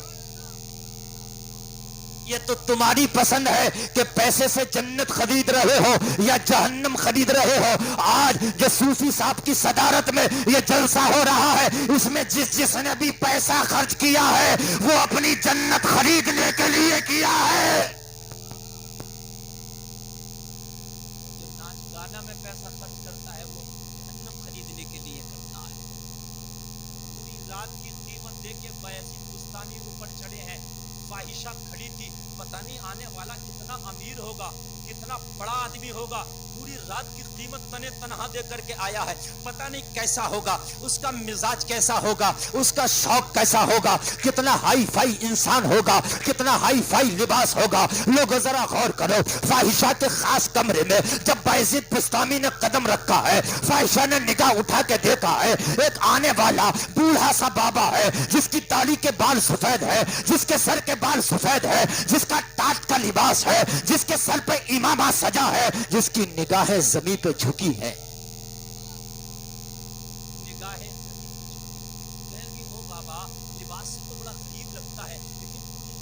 یہ تو تمہاری پسند ہے کہ پیسے سے جنت خرید رہے ہو یا جہنم خرید رہے ہو. آج جو صوفی صاحب کی صدارت میں یہ جلسہ ہو رہا ہے اس میں جس نے بھی پیسہ خرچ کیا ہے وہ اپنی جنت خریدنے کے لیے کیا ہے. جو ناچ گانا میں پیسہ خرچ کرتا ہے وہ جہنم خریدنے کے لیے کرتا ہے. پوری رات کی قیمت دے کے بایزید بستانی اوپر چڑھے ہیں. فاحشہ کھڑی تھی، پتہ نہیں آنے والا کتنا امیر ہوگا، کتنا بڑا آدمی ہوگا. پوری پوری رات کی قیمت تنے تنہا دے کر کے آیا ہے. پتہ نہیں کیسا ہوگا, اس کا مزاج کیسا ہوگا, اس کا شوق کیسا ہوگا, کتنا ہائی فائی انسان ہوگا, کتنا ہائی فائی لباس ہوگا. لوگوں ذرا غور کرو, فاحشہ کے خاص کمرے میں جب بایزید بستامی نے قدم رکھا ہے, فاحشہ نے نگاہ اٹھا کے دیکھا ہے, ایک آنے والا بوڑھا سا بابا ہے جس کی داڑھی کے بال سفید ہے, جس کے سر کے بال سفید ہے, جس کا ٹاٹ کا لباس ہے, جس کے سر پہ امامہ سجا ہے, جس کی نگاہیں زمین پہ جھکی ہے. نگاہیں زمین بھی ہو بابا, لباس سے تو بڑا غریب لگتا ہے, لیکن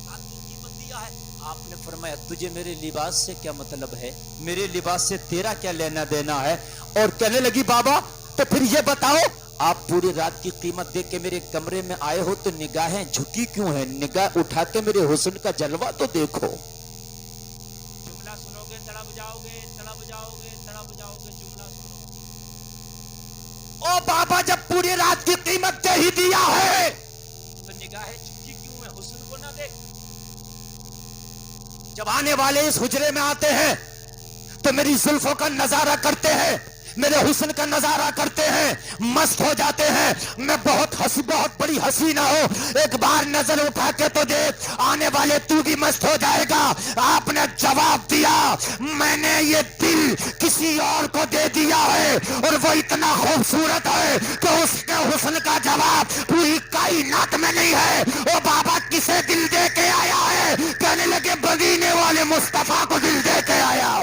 رات کی قیمت دیا ہے. آپ نے فرمایا تجھے میرے لباس سے کیا مطلب ہے, میرے لباس سے تیرا کیا لینا دینا ہے. اور کہنے لگی بابا تو پھر یہ بتاؤ, آپ پوری رات کی قیمت دے کے میرے کمرے میں آئے ہو تو نگاہیں جھکی کیوں ہیں؟ نگاہ اٹھا کے میرے حسن کا جلوہ تو دیکھو. جملہ سنو گے تڑپ جاؤ گے, تڑپ جاؤ گے, تڑپ جاؤ گے. جملہ سنو. او بابا جب پوری رات کی قیمت دے ہی دیا ہے تو نگاہیں جھکی کیوں ہیں؟ حسن کو نہ دیکھ. جب آنے والے اس حجرے میں آتے ہیں تو میری زلفوں کا نظارہ کرتے ہیں, میرے حسن کا نظارہ کرتے ہیں, مست ہو جاتے ہیں. میں بہت بڑی حسینہ ہوں, ایک بار نظر اٹھا کے تو دیکھ, آنے والے تو بھی مست ہو جائے گا. آپ نے جواب دیا میں نے یہ دل کسی اور کو دے دیا ہے اور وہ اتنا خوبصورت ہے کہ اس کے حسن کا جواب پوری کائنات میں نہیں ہے. وہ بابا کسے دل دے کے آیا ہے؟ کہنے لگے مدینے والے مصطفیٰ کو دل دے کے آیا.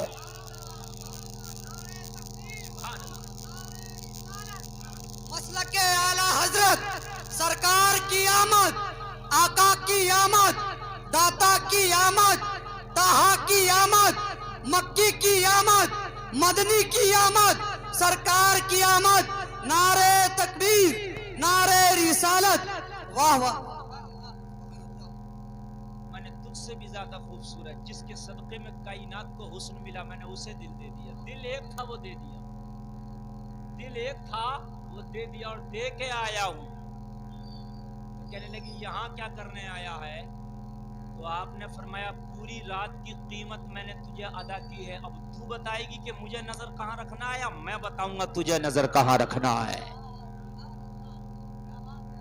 مسلک اعلی حضرت سرکار کی آمد, آقا کی آمد, داتا کی آمد, طٰہٰ کی آمد, مکی کی آمد, مدنی کی آمد, سرکار کی آمد. نعرہ تکبیر, نعرہ رسالت. واہ واہ.
میں نے تجھ سے بھی زیادہ خوبصورت, جس کے صدقے میں کائنات کو حسن ملا, میں نے اسے دل دے دیا. دل ایک تھا وہ دے دیا, دل ایک تھا وہ دے دیا اور دے کے آیا ہوں. کہنے لگی یہاں کیا کرنے آیا ہے؟ تو آپ نے فرمایا پوری رات کی قیمت میں نے تجھے ادا کی ہے, اب تو بتائے گی کہ مجھے نظر کہاں رکھنا ہے, یا میں بتاؤں گا تجھے نظر کہاں رکھنا ہے.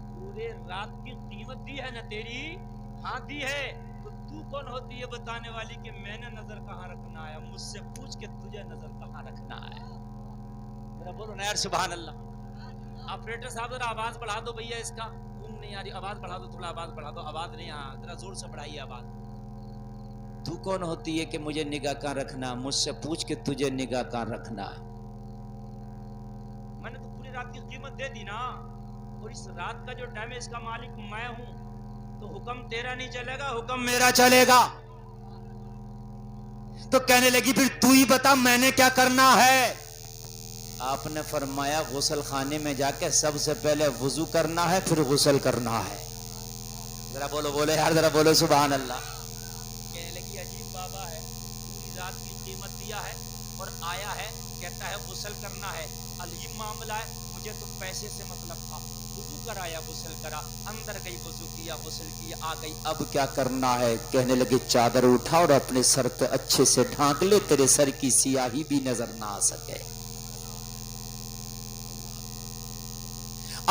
پورے رات کی قیمت دی ہے نا تیری, ہاں دی ہے, تو کون ہوتی ہے بتانے والی کہ میں نے نظر کہاں رکھنا ہے؟ مجھ سے پوچھ کہ تجھے نظر کہاں رکھنا ہے. ذرا بولو نا یار سبحان اللہ. آپریٹر صاحب ذرا آواز بڑھا دو بھیا, اس کا اون نہیں آ رہی, آواز بڑھا دو, تھوڑا آواز بڑھا دو. آواز نہیں, ہاں ذرا زور سے بڑھائیے آواز. تو کون ہوتی ہے کہ مجھے نگاہ کہاں رکھنا؟ مجھ سے پوچھ کہ تجھے نگاہ کہاں رکھنا ہے. میں نے تو پوری رات کی قیمت دے دی نا, اور اس رات کا جو ٹائم ہے اس کا مالک میں ہوں, تو حکم تیرا نہیں چلے گا, حکم میرا چلے گا. تو کہنے لگی پھر تو ہی بتا میں نے کیا کرنا ہے. آپ نے فرمایا غسل خانے میں جا کے سب سے پہلے وضو کرنا ہے, پھر غسل کرنا ہے. ذرا بولو بولو یار, ذرا بولو سبحان اللہ. کہنے لگی عجیب بابا ہے, پوری رات کی قیمت دیا ہے اور آیا ہے, کہتا ہے غسل کرنا ہے. عجیب معاملہ ہے, مجھے تو پیسے سے مطلب تھا. وضو کرایا, غسل کرا, اندر گئی, وضو کیا, غسل کیا, آ گئی, اب کیا کرنا ہے؟ کہنے لگے چادر اٹھا اور اپنے سر پہ اچھے سے ڈھانک لے, تیرے سر کی سیاہی بھی نظر نہ آ سکے.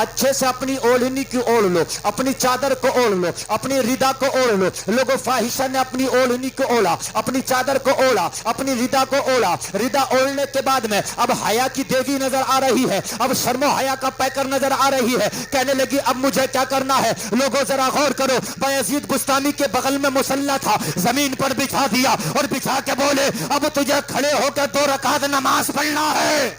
اچھے سے اپنی اوڑھنی کی اوڑھ لو, اپنی چادر کو اوڑھ لو, اپنی ردا کو اوڑھ لو. لوگوں فاحشہ نے اپنی اوڑھنی کو اوڑھا, اپنی چادر کو اوڑھا, اپنی ردا کو اوڑھا. ردا اوڑھنے کے بعد میں اب حیا کی دیوی نظر آ رہی ہے, اب شرم و حیا کا پیکر نظر آ رہی ہے. کہنے لگی اب مجھے کیا کرنا ہے؟ لوگوں ذرا غور کرو, بایزید بستامی کے بغل میں مصلی تھا, زمین پر بچھا دیا اور بچھا کے بولے اب تجھے کھڑے ہو کے 2 رکعت نماز پڑھنا ہے.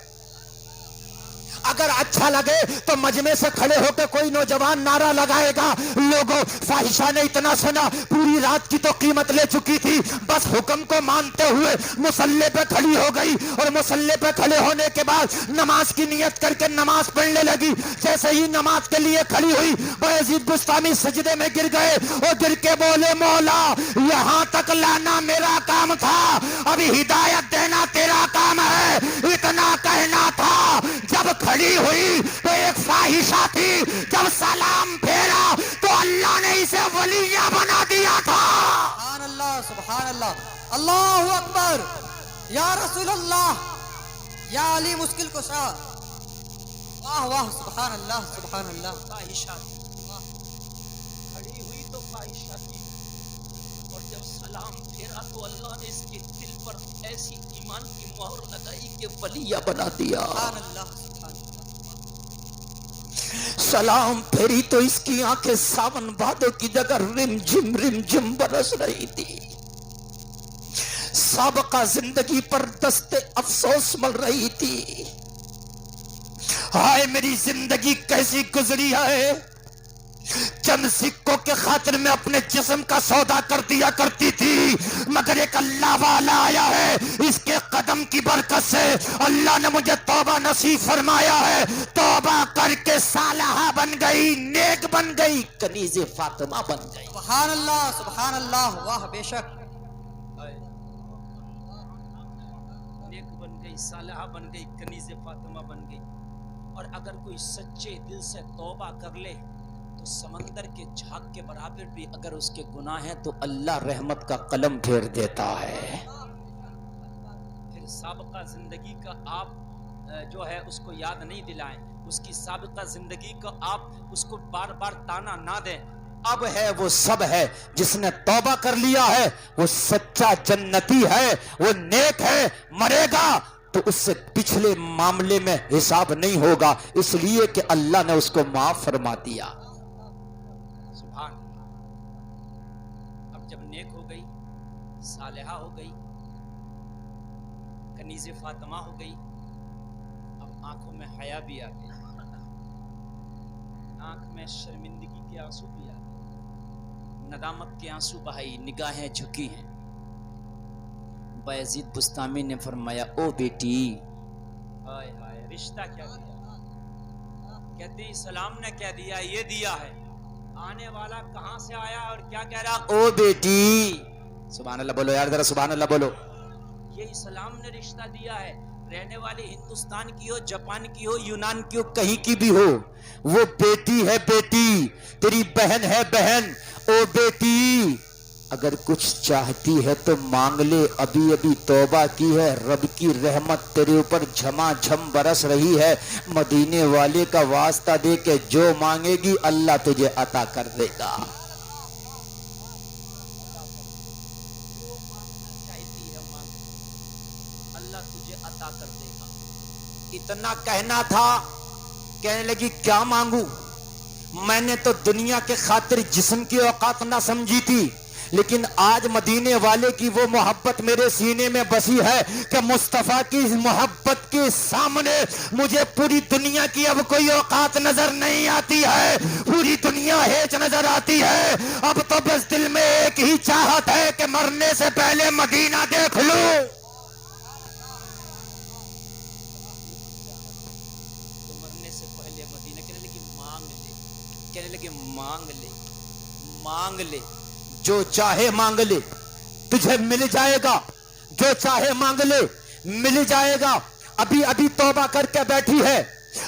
اگر اچھا لگے تو مجمع سے کھڑے ہو کے کوئی نوجوان نعرہ لگائے گا. لوگوں فاحشہ نے اتنا سنا, پوری رات کی تو قیمت لے چکی تھی, بس حکم کو مانتے ہوئے مصلی پہ کھڑی ہو گئی, اور مصلی پہ کھڑے ہونے کے بعد نماز کی نیت کر کے نماز پڑھنے لگی. جیسے ہی نماز کے لیے کھڑی ہوئی, بایزید بستامی سجدے میں گر گئے اور گر کے بولے مولا یہاں تک لانا میرا کام تھا, ابھی ہدایت دینا تیرا کام ہے. اتنا کہنا تھا, جب کھڑی ہوئی تو ایک فاحشہ تھی, جب سلام پھیرا تو اللہ نے اسے ولیہ بنا دیا تھا.
سبحان اللہ, سبحان اللہ, اللہ اکبر. یا رسول اللہ, یا علی مشکل کشا. واہ واہ سبحان اللہ سبحان اللہ.
خواہشات کھڑی ہوئی تو خواہشات تھی، اور جب سلام پھیرا تو اللہ نے اس کے دل پر ایسی ایمان کی مہر لگائی کہ ولیہ بنا دیا.
سبحان اللہ سبحان اللہ.
سلام پھیری تو اس کی آنکھیں ساون بادوں کی جگہ رم جم برس رہی تھی. سابقہ زندگی پر دست افسوس مل رہی تھی. ہائے میری زندگی کیسی گزری ہے، چند سکوں کے خاطر میں اپنے جسم کا سودا کر دیا کرتی تھی، مگر ایک اللہ والا آیا ہے، اس کے قدم کی برکت سے اللہ نے مجھے توبہ نصیب فرمایا ہے. توبہ کر کے صالحہ بن گئی، نیک بن گئی، کنیز فاطمہ بن گئی.
سبحان اللہ سبحان اللہ. واہ بے شک.
نیک بن گئی، صالحہ بن گئی، کنیز فاطمہ بن گئی. اور اگر کوئی سچے دل سے توبہ کر لے تو سمندر کے جھاگ کے برابر بھی اگر اس کے گناہ ہیں تو اللہ رحمت کا قلم پھیر دیتا ہے. پھر سابقہ زندگی کا آپ جو ہے اس کو یاد نہیں دلائیں، اس کی سابقہ زندگی کا آپ اس کو بار بار تانا نہ دیں. اب ہے وہ سب ہے، جس نے توبہ کر لیا ہے وہ سچا جنتی ہے، وہ نیک ہے. مرے گا تو اس سے پچھلے معاملے میں حساب نہیں ہوگا، اس لیے کہ اللہ نے اس کو معاف فرما دیا. سبحان. اب جب نیک ہو گئی، صالحہ ہو گئی، کنیز فاطمہ ہو گئی، اب آنکھوں میں حیا بھی آ گئی، آنکھ میں شرمندگی کے آنسو بھی آ گئے، ندامت کے آنسو بہائی، نگاہیں جھکی ہیں. بایزید بستامی نے فرمایا او بیٹی، ہائے ہائے رشتہ کیا دیا. کہتے ہیں سلام نے کہہ دیا، یہ دیا ہے. آنے والا کہاں سے آیا اور کیا کہہ رہا؟ او بیٹی. سبحان اللہ بولو یار ذرا، سبحان اللہ بولو. یہ اسلام نے رشتہ دیا ہے. رہنے والی ہندوستان کی ہو، جاپان کی ہو، یونان کی ہو، کہیں کی بھی ہو، وہ بیٹی ہے بیٹی، تیری بہن ہے بہن. او بیٹی اگر کچھ چاہتی ہے تو مانگ لے، ابھی ابھی توبہ کی ہے، رب کی رحمت تیرے اوپر جھما جھم برس رہی ہے. مدینے والے کا واسطہ دے کے جو مانگے گی اللہ تجھے عطا کر دے گا. اللہ تجھے عطا کر دے گا. اتنا کہنا تھا، کہنے لگی کیا مانگوں؟ میں نے تو دنیا کے خاطر جسم کی اوقات نہ سمجھی تھی، لیکن آج مدینے والے کی وہ محبت میرے سینے میں بسی ہے کہ مصطفیٰ کی محبت کے سامنے مجھے پوری دنیا کی اب کوئی اوقات نظر نہیں آتی ہے، پوری دنیا ہیچ نظر آتی ہے. اب تو بس دل میں ایک ہی چاہت ہے کہ مرنے سے پہلے مدینہ دیکھ لوں. تو مرنے سے پہلے مدینہ کہنے لگی مانگ لے، کہنے لگے مانگ لے مانگ لے، جو چاہے مانگ لے تجھے مل جائے گا، جو چاہے مانگ لے مل جائے گا. ابھی ابھی توبہ کر کے بیٹھی ہے،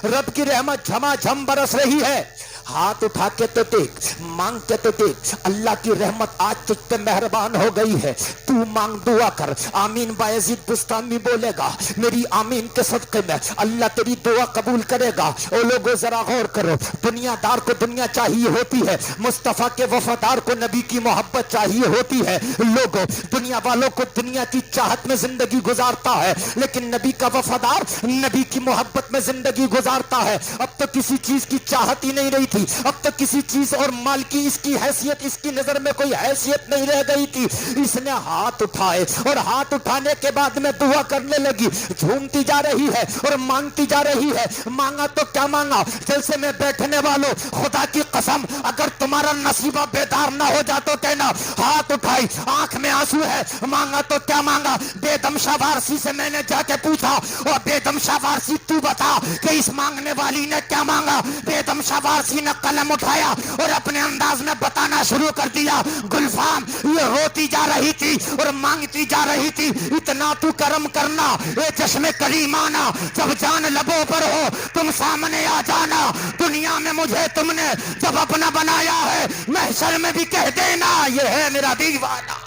رب کی رحمت جھما جھم برس رہی ہے. ہاتھ اٹھا کے تو دیکھ، مانگ کے تو دیکھ، اللہ کی رحمت آج تجھ پہ مہربان ہو گئی ہے. تو مانگ دعا کر. آمین. بایزید بستامی بولے گا میری آمین کے صدقے میں اللہ تیری دعا قبول کرے گا. او لوگو ذرا غور کرو، دنیا دار کو دنیا چاہیے ہوتی ہے، مصطفیٰ کے وفادار کو نبی کی محبت چاہیے ہوتی ہے. لوگوں دنیا والوں کو دنیا کی چاہت میں زندگی گزارتا ہے، لیکن نبی کا وفادار نبی کی محبت میں زندگی گزارتا ہے. اب تو کسی چیز کی چاہت ہی نہیں رہی تھی، اب تک کسی چیز اور مال کی اس کی حیثیت، اس کی نظر میں کوئی حیثیت نہیں رہ گئی تھی. اس نے ہاتھ اٹھائے اور ہاتھ اٹھانے کے بعد میں دعا کرنے لگی، جھومتی جا رہی ہے اور مانگتی جا رہی ہے. مانگا تو کیا مانگا؟ جلسے میں بیٹھنے والوں خدا کی قسم اگر تمہارا نصیبہ بیدار نہ ہو جا تو کہنا. ہاتھ اٹھائی، آنکھ میں آنسو ہے. مانگا تو کیا مانگا؟ بے دم شاہ وارسی سے میں نے جا کے پوچھا، اور بے دم شاہ وارسی تو بتا کہ اس مانگنے والی نے کیا مانگا؟ بے دم شاہ وارسی نے قلم اٹھایا اور اپنے انداز میں بتانا شروع کر دیا. گلفام یہ روتی جا رہی تھی اور مانگتی جا رہی تھی. اتنا تو کرم کرنا اے چشم کریمانہ، جب جان لبوں پر ہو تم سامنے آ جانا. دنیا میں مجھے تم نے جب اپنا بنایا ہے، محشر میں بھی کہہ دینا یہ ہے میرا دیوانہ.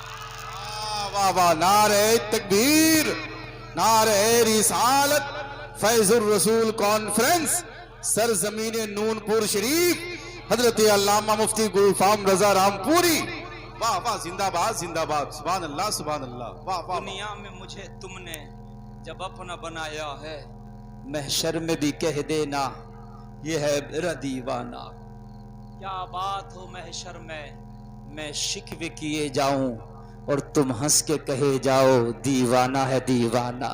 واہ واہ، نعرہ تکبیر، نعرہ رسالت. فیض الرسول کانفرنس سرزمین نون پور شریف حضرت علامہ مفتی گلفام رضا رام پوری. واہ واہ زندہ باد زندہ باد سبحان اللہ سبحان اللہ واہ واہ.
دنیا میں مجھے تم نے جب اپنا بنایا ہے محشر میں بھی کہہ دینا یہ ہے میرا دیوانہ. کیا بات ہو محشر میں شکوے کیے جاؤں اور تم ہنس کے کہے جاؤ دیوانہ ہے دیوانہ.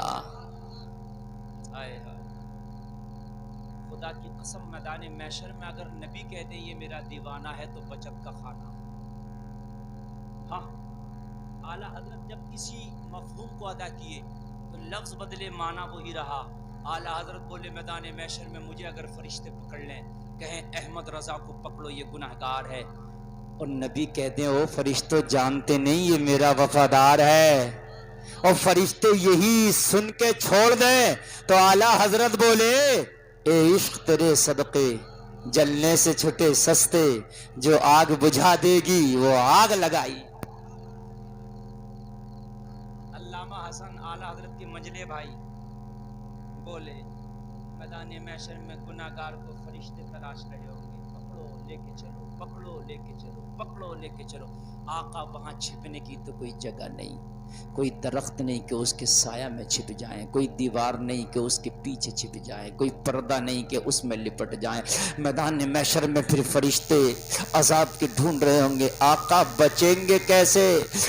خدا کی قسم میدان محشر میں اگر نبی کہہ دے یہ میرا دیوانہ ہے تو بچت کا کھانا. ہاں اعلیٰ حضرت جب کسی مفہوم کو ادا کیے تو لفظ بدلے معنی وہی رہا. اعلیٰ حضرت بولے میدان محشر میں مجھے اگر فرشتے پکڑ لیں کہیں احمد رضا کو پکڑو یہ گناہگار ہے اور نبی کہہ دیں او فرشتوں جانتے نہیں یہ میرا وفادار ہے اور فرشتے یہی سن کے چھوڑ دیں تو اعلیٰ حضرت بولے اے عشق تیرے صدقے جلنے سے چھٹے سستے جو آگ بجھا دے گی وہ آگ لگائی. علامہ حسن اعلیٰ حضرت کے منجلے بھائی بولے میدان محشر میں گناہگار کو فرشتے تلاش رہے ہوں گے پکڑو لے کے چلو پکڑو لے کے چلو پکڑو لے کے چلو. آقا وہاں چھپنے کی تو کوئی جگہ نہیں, کوئی درخت نہیں کہ اس کے سایہ میں چھپ جائیں, کوئی دیوار نہیں کہ اس کے پیچھے چھپ جائیں, کوئی پردہ نہیں کہ اس میں لپٹ جائیں. میدان محشر میں پھر فرشتے عذاب کے ڈھونڈ رہے ہوں گے آقا بچیں گے کیسے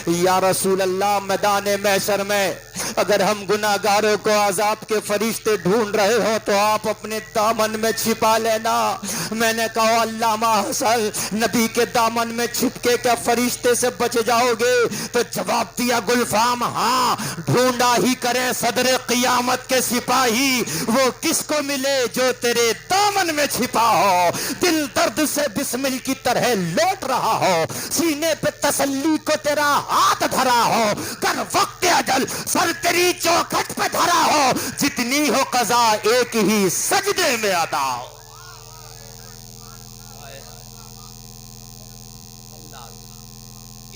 یا رسول اللہ. میدان محشر میں اگر ہم گناہگاروں کو عذاب کے فرشتے ڈھونڈ رہے ہو تو آپ اپنے دامن میں چھپا لینا. میں نے کہا علامہ حسن نبی کے دامن میں چھپ کے کیا فرشتے سے بچ جاؤ گے؟ تو جواب دیا گلفام ہاں ڈھونڈا ہی کریں صدر قیامت کے سپاہی وہ کس کو ملے جو تیرے دامن میں چھپا ہو, دل درد سے بسمل کی طرح لوٹ رہا ہو, سینے پہ تسلی کو تیرا ہاتھ دھرا ہو, کر وقت اجل سر تیری چوکھٹ پہ دھرا ہو, جتنی ہو قضا ایک ہی سجدے میں ادا ہو.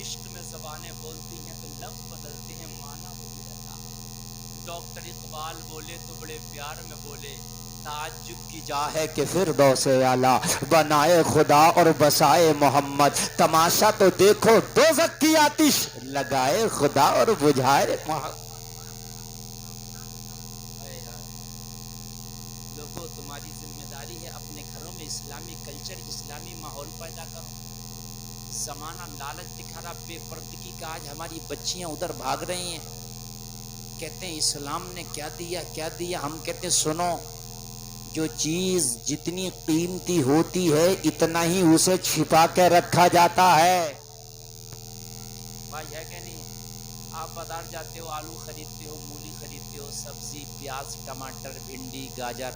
عشق میں زبانیں بولتی ہیں تو لفظ بدلتے ہیں معنی وہی رہتا. ڈاکٹر اقبال بولے تو بڑے پیار میں بولے تعجب کی جا ہے کہ فردوس اعلیٰ بنائے خدا اور بسائے محمد, تماشا تو دیکھو دوزخ کی آتش لگائے خدا اور بجھائے محمد. لوگوں تمہاری ذمہ داری ہے اپنے گھروں میں اسلامی کلچر اسلامی ماحول پیدا کرو. زمانہ لالچ دکھا رہا بے پردگی کا, آج ہماری بچیاں ادھر بھاگ رہی ہیں کہتے ہیں اسلام نے کیا دیا کیا دیا. ہم کہتے ہیں سنو جو چیز جتنی قیمتی ہوتی ہے اتنا ہی اسے چھپا کے رکھا جاتا ہے. بھائی ہے کہ نہیں؟ آپ بازار جاتے ہو آلو خریدتے ہو مولی خریدتے ہو سبزی پیاز ٹماٹر بھنڈی گاجر,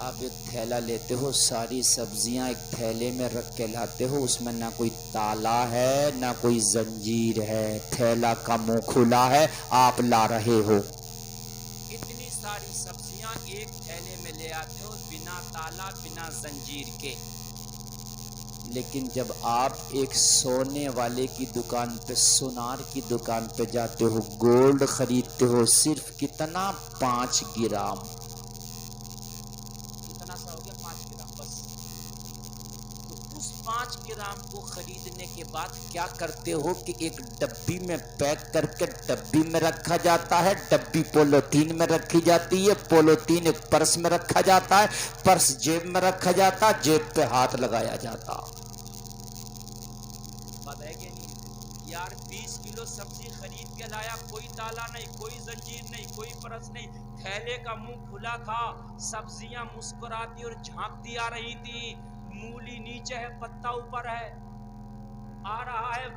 آپ ایک تھیلا لیتے ہو ساری سبزیاں ایک تھیلے میں رکھ کے لاتے ہو, اس میں نہ کوئی تالا ہے نہ کوئی زنجیر ہے, تھیلا کا منہ کھلا ہے, آپ لا رہے ہو اتنی ساری سبزیاں ایک تھیلے میں لے آتے ہو بنا تالا بنا زنجیر کے. لیکن جب آپ ایک سونے والے کی دکان پہ سونار کی دکان پہ جاتے ہو گولڈ خریدتے ہو صرف کتنا 5 گرام, کتنا سا ہو گیا 5 گرام بس. تو اس 5 گرام کو خریدنے کے بعد کیا کرتے ہو کہ ایک ڈبی میں پیک کر کے ڈبی میں رکھا جاتا ہے, ڈبی پولیتھین میں رکھی جاتی ہے, پولیتھین ایک پرس میں رکھا جاتا ہے, پرس جیب میں رکھا جاتا, جیب پہ ہاتھ لگایا جاتا. بات ہے کہ نہیں یار 20 کلو سبزی خرید کے لایا, کوئی تالا نہیں کوئی زنجیر نہیں کوئی پرس نہیں, تھیلے کا منہ کھلا تھا, سبزیاں مسکراتی اور جھانکتی آ رہی تھی, مولی نیچے ہے پتا اوپر ہے, آ رہا ہے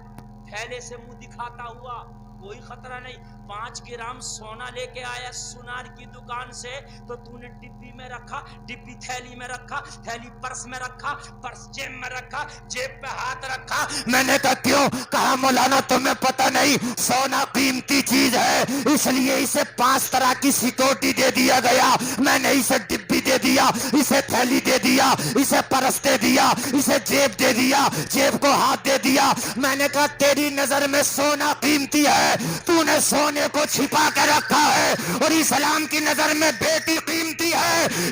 تھیلے سے منہ دکھاتا ہوا, کوئی خطرہ نہیں. 5 گرام سونا لے کے آیا سونار کی دکان سے تو تو نے ڈبی میں رکھا, ڈبی تھیلی میں رکھا, تھیلی پرس میں رکھا, پرس جیب میں رکھا, جیب پہ ہاتھ رکھا. میں نے کہا کیوں؟ کہا مولانا تمہیں پتہ نہیں سونا قیمتی چیز ہے اس لیے اسے 5 طرح کی سیکورٹی دے دیا گیا. میں نے اسے ڈبی دے دیا, اسے تھیلی دے دیا, اسے پرس دے دیا, اسے جیب دے دیا, جیب کو ہاتھ دے دیا. میں نے کہا تیری نظر میں سونا قیمتی ہے, تو نے سونے کو چھپا کے رکھا ہے, اور اسلام کی نظر میں بیٹی قیمتی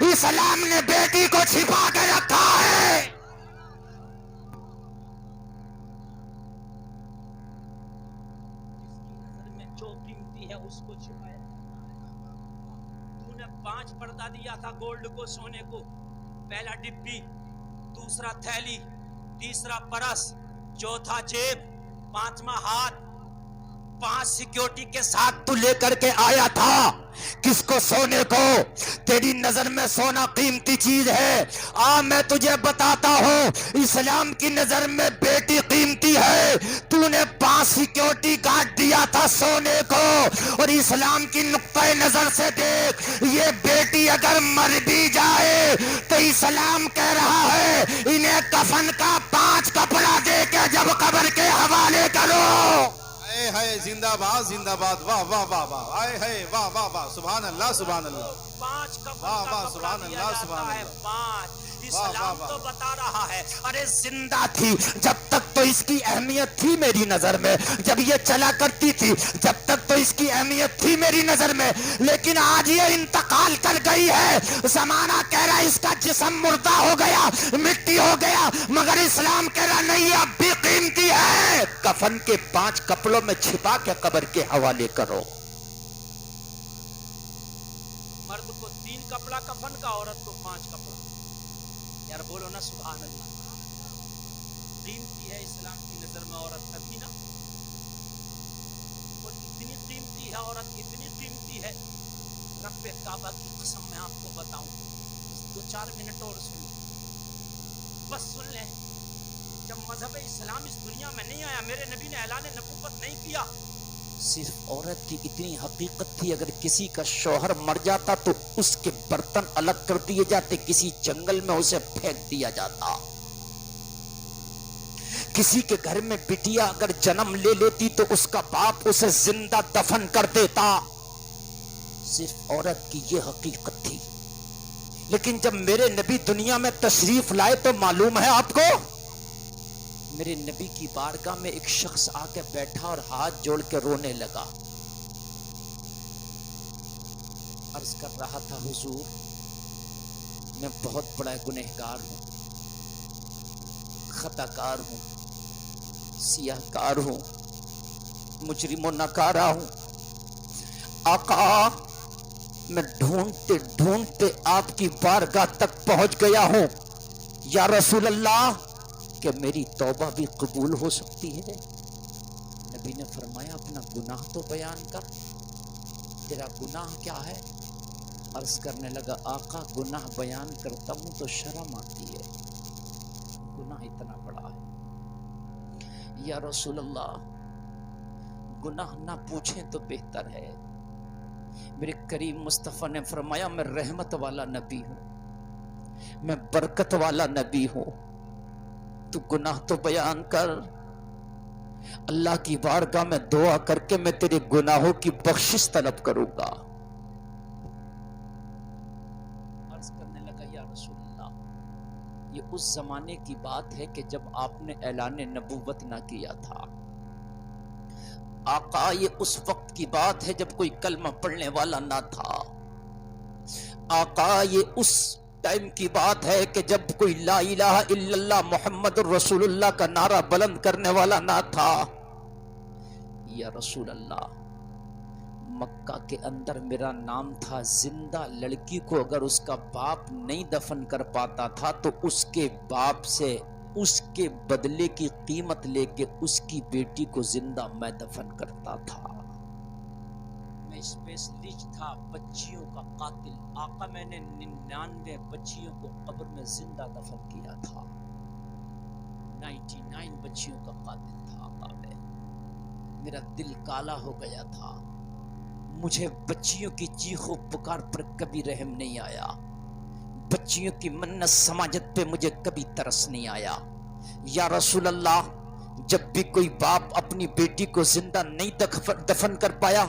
اسلام نے بیٹی کو چھپا کے رکھا ہے.
جو قیمتی ہے اس کو چھپایا. تو نے 5 پردہ دیا تھا گولڈ کو, سونے کو. پہلا ڈبی, دوسرا تھیلی, تیسرا پرس, چوتھا جیب, 5واں ہاتھ. 5 سیکیورٹی کے ساتھ تو لے کر کے آیا تھا. کس کو؟ سونے کو. تیری نظر میں سونا قیمتی چیز ہے. میں تجھے بتاتا ہوں, اسلام کی نظر میں بیٹی قیمتی ہے. تو نے 5 سیکیورٹی گارڈ دیا تھا سونے کو, اور اسلام کی نقطۂ نظر سے دیکھ, یہ بیٹی اگر مر بھی جائے تو اسلام کہہ رہا ہے انہیں کفن کا 5 کپڑا دے کے جب قبر کے حوالے کرو.
ہے زندہ باد, زندہ باد. واہ واہ واہ واہ, آئے ہے واہ واہ واہ, سبحان اللہ سبحان اللہ.
5 کپڑا
واہ واہ,
کا
سبحان
کپڑا
اللہ
دیا
سبحان
جاتا ہے.
اللہ.
5
واہ
اسلام
واہ
تو بتا رہا ہے
ارے زندہ تھی جب تک تو اس کی اہمیت تھی میری نظر میں, جب یہ چلا کرتی تھی جب تک تو اس کی اہمیت تھی میری نظر میں, لیکن آج یہ انتقال کر گئی ہے. زمانہ کہہ رہا ہے اس کا جسم مردہ ہو گیا, مٹی ہو گیا, مگر اسلام کہہ رہا نہیں, اب بھی قیمتی ہے. کفن کے 5 کپڑوں میں چھپا کے قبر کے حوالے کرو.
مرد کو 3 کپڑا کفن کا, عورت کو 5 کپڑا. یار بولو نا سبحان اللہ. قیمتی ہے اسلام کی نظر میں عورت تبھی نا. اور اتنی قیمتی ہے عورت, اتنی قیمتی ہے. رب کعبہ کی قسم میں آپ کو بتاؤں, 2-4 منٹ اور سن لیں, بس سن لیں. جب مذہب اسلام اس دنیا میں نہیں آیا, میرے نبی نے اعلان نبوت نہیں کیا,
صرف عورت کی اتنی حقیقت تھی, اگر کسی کا شوہر مر جاتا تو اس کے برتن الگ کر دیے جاتے, کسی جنگل میں اسے پھینک دیا جاتا. کسی کے گھر میں بٹیا اگر جنم لے لیتی تو اس کا باپ اسے زندہ دفن کر دیتا. صرف عورت کی یہ حقیقت تھی. لیکن جب میرے نبی دنیا میں تشریف لائے تو معلوم ہے آپ کو, میرے نبی کی بارگاہ میں ایک شخص آ کے بیٹھا اور ہاتھ جوڑ کے رونے لگا. عرض کر رہا تھا, حضور میں بہت بڑا گنہگار ہوں, خطا کار ہوں, سیاہ کار ہوں, مجرم و نکارہ ہوں. آقا میں ڈھونڈتے ڈھونڈتے آپ کی بارگاہ تک پہنچ گیا ہوں. یا رسول اللہ, کہ میری توبہ بھی قبول ہو سکتی ہے؟ نبی نے فرمایا اپنا گناہ تو بیان کر, تیرا گناہ کیا ہے؟ عرض کرنے لگا, آقا گناہ بیان کرتا ہوں تو شرم آتی ہے, گناہ اتنا بڑا ہے. یا رسول اللہ گناہ نہ پوچھیں تو بہتر ہے. میرے کریم مصطفیٰ نے فرمایا میں رحمت والا نبی ہوں, میں برکت والا نبی ہوں, تو گناہ تو بیان کر. اللہ کی بارگاہ میں دعا کر کے میں تیرے گناہوں کی بخشش طلب کروں گا. عرض کرنے لگا, یا رسول اللہ یہ اس زمانے کی بات ہے کہ جب آپ نے اعلان نبوت نہ کیا تھا. آقا یہ اس وقت کی بات ہے جب کوئی کلمہ پڑھنے والا نہ تھا. آقا یہ اس ٹائم کی بات ہے کہ جب کوئی لا الہ الا اللہ محمد الرسول اللہ کا نعرہ بلند کرنے والا نہ تھا. یا رسول اللہ مکہ کے اندر میرا نام تھا, زندہ لڑکی کو اگر اس کا باپ نہیں دفن کر پاتا تھا تو اس کے باپ سے اس کے بدلے کی قیمت لے کے اس کی بیٹی کو زندہ میں دفن کرتا تھا. میں اسپیشلسٹ تھا, بچیوں کا قاتل. آقا میں نے 99 بچیوں کو قبر میں زندہ دفن کیا تھا. 99 بچیوں کا قاتل تھا آقا میں. میرا دل کالا ہو گیا تھا. مجھے بچیوں کی چیخ و پکار پر کبھی رحم نہیں آیا, بچیوں کی منت سماجت پہ مجھے کبھی ترس نہیں آیا. یا رسول اللہ جب بھی کوئی باپ اپنی بیٹی کو زندہ نہیں دفن کر پایا,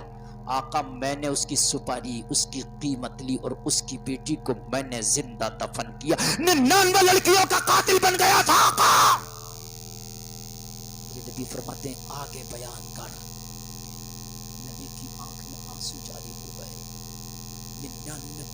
آقا میں نے اس کی سپاری, اس کی قیمت لی اور اس کی بیٹی کو میں نے زندہ دفن کیا. 99 لڑکیوں کا قاتل بن گیا تھا آقا. یہ نبی فرماتے ہیں آگے بیان کر. نبی کی آنکھ میں آنسو جاری ہو گئے.
99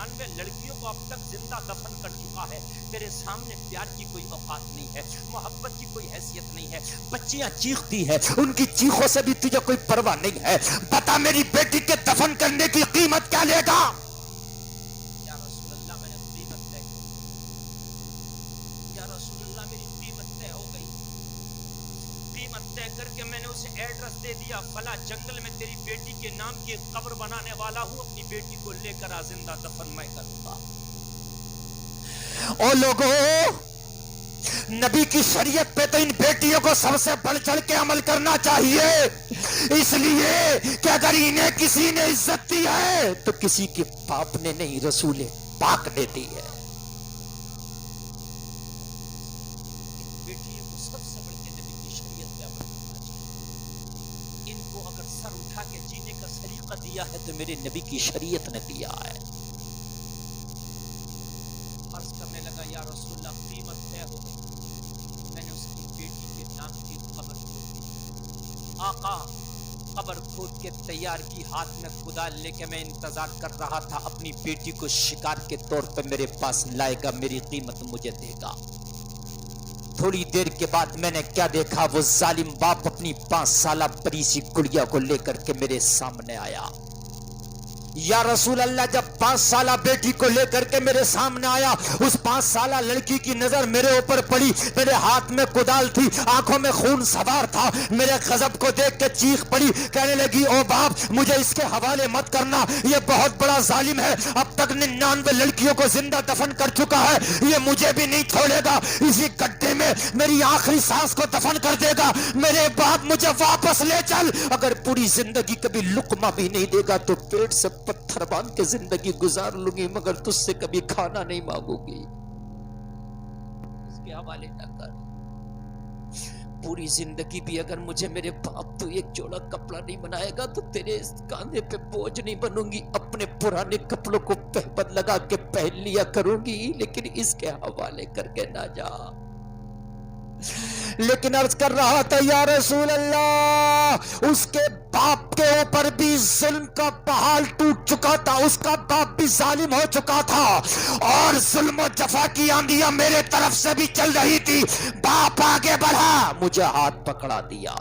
99 لڑکیوں کو اب تک زندہ دفن کر چکا ہے. تیرے سامنے پیار کی کوئی اوقات نہیں ہے, محبت کی کوئی حیثیت نہیں ہے. بچیاں چیختی ہے, ان کی چیخوں سے بھی تجھے کوئی پرواہ نہیں ہے. بتا میری بیٹی کے دفن کرنے کی قیمت کیا لے گا؟ یا رسول اللہ میں نے قیمت طے کی. یا رسول اللہ میری قیمت طے ہو گئی. قیمت طے کر کے میں نے اسے ایڈریس دے دیا, فلاں جنگل میں تیری بیٹی کے نام کی ایک قبر بنانے والا ہوں, اپنی بیٹی کو لے کر آ, زندہ دفن میں کروں گا. او لوگوں, نبی کی شریعت پہ تو ان بیٹیوں کو سب سے بڑھ چڑھ کے عمل کرنا چاہیے, اس لیے کہ اگر انہیں کسی نے عزت دی ہے تو کسی کے باپ نے نہیں, رسول پاک نے دی ہے. بیٹیوں کو سب سے بڑھ کے نبی کی شریعت پہ عمل کرنا چاہیے. ان کو اگر سر اٹھا کے جینے کا سلیقہ دیا ہے تو میرے نبی کی شریعت نے دیا ہے. عرض کرنے لگا یا رسول اللہ قیمت طے ہو گئی. میں نے اس کی بیٹی کے نام کی قبر کھود دی. آقا قبر کھود کے تیار کی, ہاتھ میں کدال لے کے میں انتظار کر رہا تھا اپنی بیٹی کو شکار کے طور پہ میرے پاس لائے گا, میری قیمت مجھے دے گا. تھوڑی دیر کے بعد میں نے کیا دیکھا, وہ ظالم باپ اپنی 5 سالہ پری سی گڑیا کو لے کر کے میرے سامنے آیا. یا رسول اللہ جب 5 سالہ بیٹی کو لے کر کے میرے سامنے آیا, اس 5 سالہ لڑکی کی نظر میرے اوپر پڑی. میرے ہاتھ میں کدال تھی, آنکھوں میں خون سوار تھا. میرے غضب کو دیکھ کے چیخ پڑی, کہنے لگی او باپ مجھے اس کے حوالے مت کرنا, یہ بہت بڑا ظالم ہے, اب تک 99 لڑکیوں کو زندہ دفن کر چکا ہے, یہ مجھے بھی نہیں چھوڑے گا, اسی گڈھے میں میری آخری سانس کو دفن کر دے گا. میرے باپ مجھے واپس لے چل, اگر پوری زندگی کبھی لقمہ بھی نہیں دے گا تو پیٹ سے پتھر باندھ کے زندگی گزار لوں گی, مگر تجھ سے کبھی کھانا نہیں مانگوں گی. اس کے حوالے نہ کر. پوری زندگی بھی اگر مجھے میرے باپ تو ایک جوڑا کپڑا نہیں بنائے گا تو تیرے اس کاندھے پہ بوجھ نہیں بنوں گی. اپنے پرانے کپڑوں کو تہبند لگا کے پہن لیا کروں گی, لیکن اس کے حوالے کر کے نہ جا. لیکن عرض کر رہا تھا یا رسول اللہ اس کے باپ کے اوپر بھی ظلم کا پہاڑ ٹوٹ چکا تھا, اس کا باپ بھی ظالم ہو چکا تھا, اور ظلم و جفا کی آندیاں میرے طرف سے بھی چل رہی تھی. باپ آگے بڑھا, مجھے ہاتھ پکڑا دیا.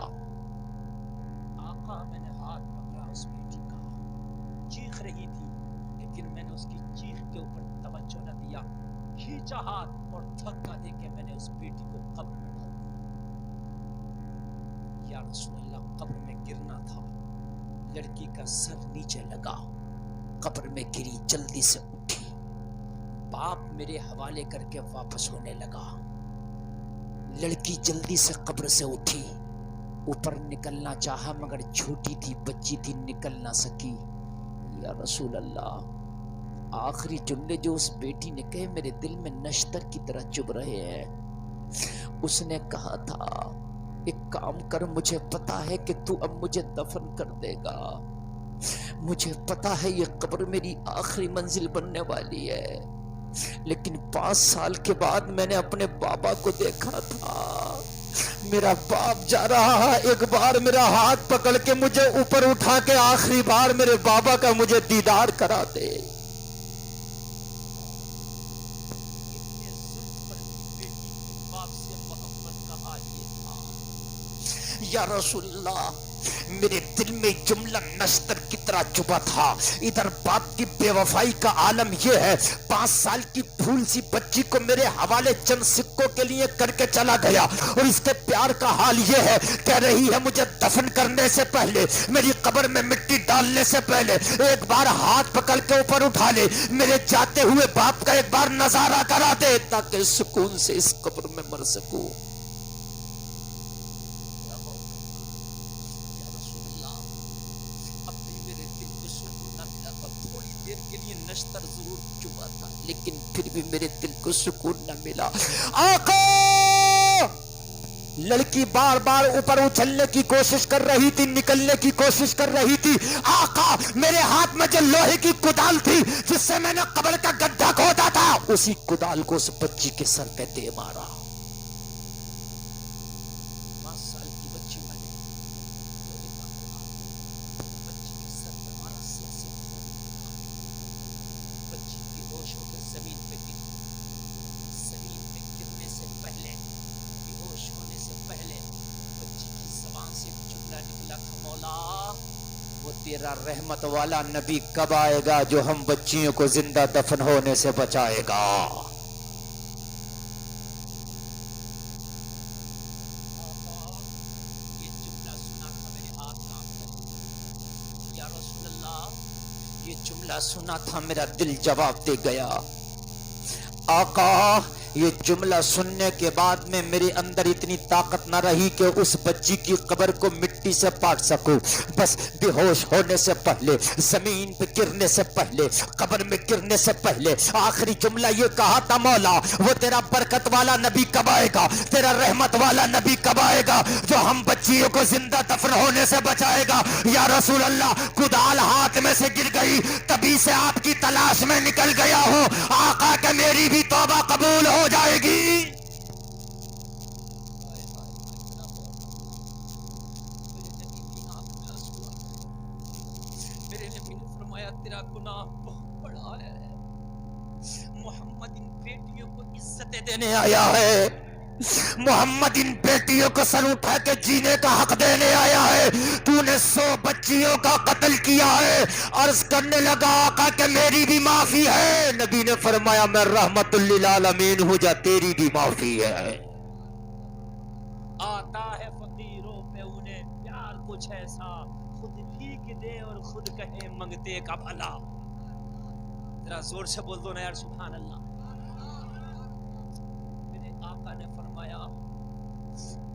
آقا میں نے ہاتھ پکڑا اس بیٹی کا, چیخ رہی تھی, لیکن میں نے اس کی چیخ کے اوپر توجہ نہ دیا. کھینچا ہاتھ اور دھکا دے کے میں نے اس بیٹی کو قبر میں ڈال دیا. یا رسول اللہ قبر میں گرنا تھا, لڑکی کا سر نیچے لگا, قبر میں گری, جلدی سے اٹھی. باپ میرے حوالے کر کے واپس ہونے لگا. لڑکی جلدی سے قبر سے اٹھی, اوپر نکلنا چاہا مگر چھوٹی تھی, بچی تھی, نکل نہ سکی. یا رسول اللہ آخری جملے جو اس بیٹی نے کہے میرے دل میں نشتر کی طرح چبھ رہے ہیں. اس نے کہا تھا ایک کام کر, مجھے پتا ہے کہ تو اب مجھے دفن کر دے گا, مجھے پتا ہے یہ قبر میری آخری منزل بننے والی ہے, لیکن 5 سال کے بعد میں نے اپنے بابا کو دیکھا تھا, میرا باپ جا رہا ہے, ایک بار میرا ہاتھ پکڑ کے مجھے اوپر اٹھا کے آخری بار میرے بابا کا مجھے دیدار کرا دے. یا رسول اللہ میرے دل میں جملہ نشتر کی طرح چبھا تھا. ادھر باپ کی بے وفائی کا عالم یہ ہے, 5 سال کی پھول سی بچی کو میرے حوالے چند سکوں کے لیے کر کے چلا گیا, اور اس کے پیار کا حال یہ ہے, کہہ رہی ہے مجھے دفن کرنے سے پہلے, میری قبر میں مٹی ڈالنے سے پہلے ایک بار ہاتھ پکڑ کے اوپر اٹھا لے, میرے جاتے ہوئے باپ کا ایک بار نظارہ کرا دے تاکہ سکون سے اس قبر میں مر سکوں. نشتر ضرور چبھا تھا, لیکن پھر بھی میرے دل کو سکون نہ ملا. آقا لڑکی بار بار اوپر اچھلنے کی کوشش کر رہی تھی, نکلنے کی کوشش کر رہی تھی. آقا میرے ہاتھ میں جو لوہے کی کدال تھی جس سے میں نے قبر کا گڈھا کھودا تھا, اسی کدال کو اس بچی کے سر پہ دے مارا. 5 سال کی بچی میں نے بچی کے سر پہ مارا, بچی
تیرا رحمت والا نبی کب آئے گا جو ہم بچیوں کو زندہ دفن ہونے سے بچائے گا؟
یہ جملہ سنا تھا میرے ہاتھ کانپ گئے۔ یا رسول اللہ، یہ جملہ سنا تھا میرا دل جواب دے گیا۔
آقا یہ جملہ سننے کے بعد میں میرے اندر اتنی طاقت نہ رہی کہ اس بچی کی قبر کو مٹی سے پاٹ سکوں، بس بے ہوش ہونے سے پہلے، زمین پہ گرنے سے پہلے، قبر میں گرنے سے پہلے آخری جملہ یہ کہا تھا، مولا وہ تیرا برکت والا نبی کب آئے گا، تیرا رحمت والا نبی کب آئے گا جو ہم بچیوں کو زندہ دفن ہونے سے بچائے گا؟ یا رسول اللہ، کدال ہاتھ میں سے گر گئی، تبھی سے آپ کی تلاش میں نکل گیا ہوں آقا کہ میری بھی توبہ قبول ہو جائے گی۔
میرے نبی نے فرمایا تیرا گناہ بہت بڑا ہے، محمد ان بیٹیوں کو عزتیں دینے
آیا ہے، محمد ان بیٹیوں کو سر اٹھا کے جینے کا حق دینے آیا ہے، تو نے 100 بچیوں کا قتل کیا ہے۔ عرض کرنے لگا آقا کہ میری بھی معافی ہے، نبی نے فرمایا میں رحمت للعالمین ہوں، جا تیری بھی معافی ہے۔
آتا ہے فقیروں پہ انہیں پیار کچھ ایسا، خود بھیک دے اور خود کہے منگتے کا بھلا۔ ذرا زور سے بول دو نا یار سبحان اللہ۔ میرے آقا نے فرمایا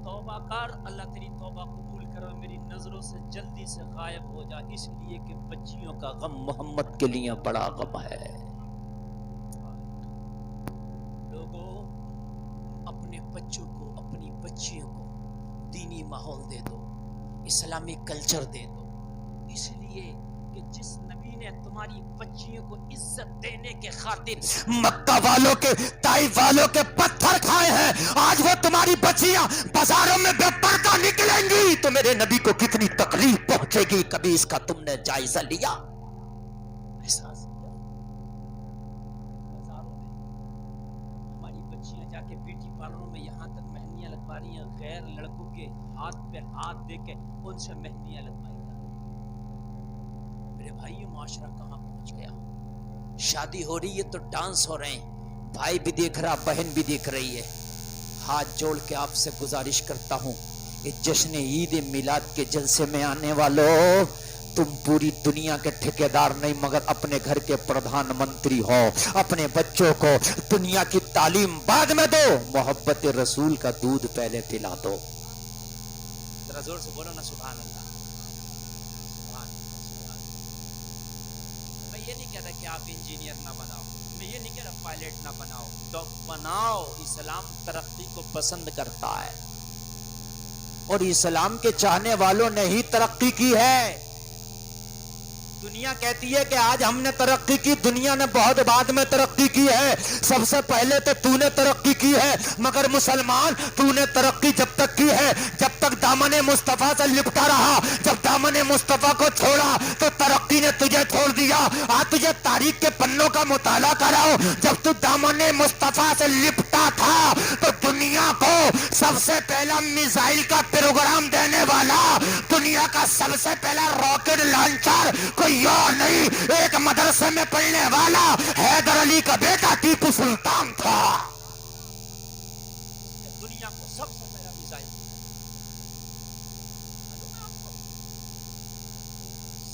توبہ کر، اللہ تیری توبہ قبول کرو، میری نظروں سے جلدی سے غائب ہو جا، اس لیے کہ بچیوں کا غم محمد کے لیے بڑا غم ہے۔ لوگوں اپنے بچوں کو، اپنی بچیوں کو دینی ماحول دے دو، اسلامی کلچر دے دو، اس لیے کہ جس نبی نے تمہاری بچیوں کو عزت دینے کے خاطر
مکہ والوں کے، طائف والوں کے پتھر کھائے ہیں، آج وہ تمہاری بچیاں بازاروں میں بے پردہ نکلیں گی تو میرے نبی کو کتنی تکلیف پہنچے گی، کبھی اس کا تم نے جائزہ لیا؟
احساس کیا؟ بازاروں میں ہماری بچیاں جا کے بیوٹی پارلروں میں یہاں تک مہندیاں لگوا رہی ہیں، غیر لڑکوں کے ہاتھ پہ ہاتھ دے کے ان سے مہندیاں لگوائی جا رہی ہیں۔ میرے بھائی معاشرہ کہاں پہنچ گیا؟ شادی ہو رہی ہے تو ڈانس ہو رہے ہیں، بھائی بھی دیکھ رہا، بہن بھی دیکھ رہی ہے۔ ہاتھ جوڑ کے آپ سے گزارش کرتا ہوں، اس جشن عید میلاد کے جلسے میں آنے والوں، تم پوری دنیا کے ٹھیکیدار نہیں مگر اپنے گھر کے پردھان منتری ہو۔ اپنے بچوں کو دنیا کی تعلیم بعد میں دو، محبت رسول کا دودھ پہلے پلا دو۔ ذرا زور سے بولو نا سبحان اللہ۔ میں یہ نہیں کہہ رہا کہ آپ انجینئر نہ بناؤ، میں یہ نہیں کہہ رہا پائلٹ نہ بناؤ، بناؤ۔ اسلام ترقی کو پسند کرتا ہے اور اسلام کے چاہنے والوں نے ہی ترقی کی ہے۔ دنیا کہتی ہے کہ آج ہم نے ترقی کی، دنیا نے بہت بعد میں ترقی کی ہے، سب سے پہلے تو نے ترقی کی ہے، مگر مسلمان تو نے ترقی جب تک کی ہے جب تک دامن مصطفیٰ سے لپٹا رہا، جب دامن مصطفیٰ کو چھوڑا تو ترقی نے تجھے چھوڑ دیا۔ آج تجھے تاریخ کے پنوں کا مطالعہ کراؤ، جب تو دامن مصطفیٰ سے لپٹا تھا تو دنیا کو سب سے پہلا میزائل کا پروگرام دینے والا، دنیا کا سب سے پہلا راکٹ لانچر کوئی اور نہیں، ایک مدرسے میں پڑھنے والا حیدر علی کا بیٹا ٹیپو سلطان تھا۔ دنیا کو سب سے پہلا میزائل،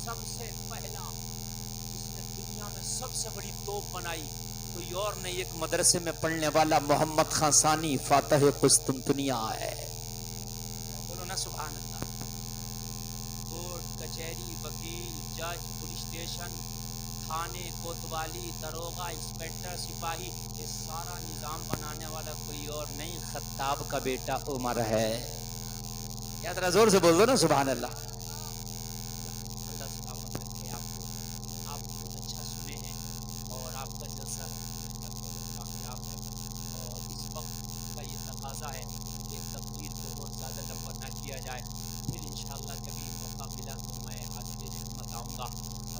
سب سے پہلا اس نے دنیا میں سب سے بڑی توپ بنائی، کوئی اور نہیں، ایک مدرسے میں پڑھنے والا محمد خان ثانی فاتح قسطنطنیہ ہے۔ بولو نا سبحان اللہ۔ کورٹ کچہری، وکیل، جج، پولیس اسٹیشن، تھانے، کوتوالی، دروغہ، انسپیکٹر، سپاہی، یہ سارا نظام بنانے والا کوئی اور نہیں، خطاب کا بیٹا عمر ہے۔ یا ذرا زور سے بول دو نا سبحان اللہ۔ اللہ سلامت رکھے آپ کو، آپ بہت اچھا سنے ہیں اور آپ کا جلسہ بہت کامیاب ہے، اور اس وقت کا یہ تقاضا ہے کہ تقریر کو اور زیادہ لمبا نہ کیا جائے، پھر انشاءاللہ کبھی موقع ملا تو میں حاضر خدمت آؤں گا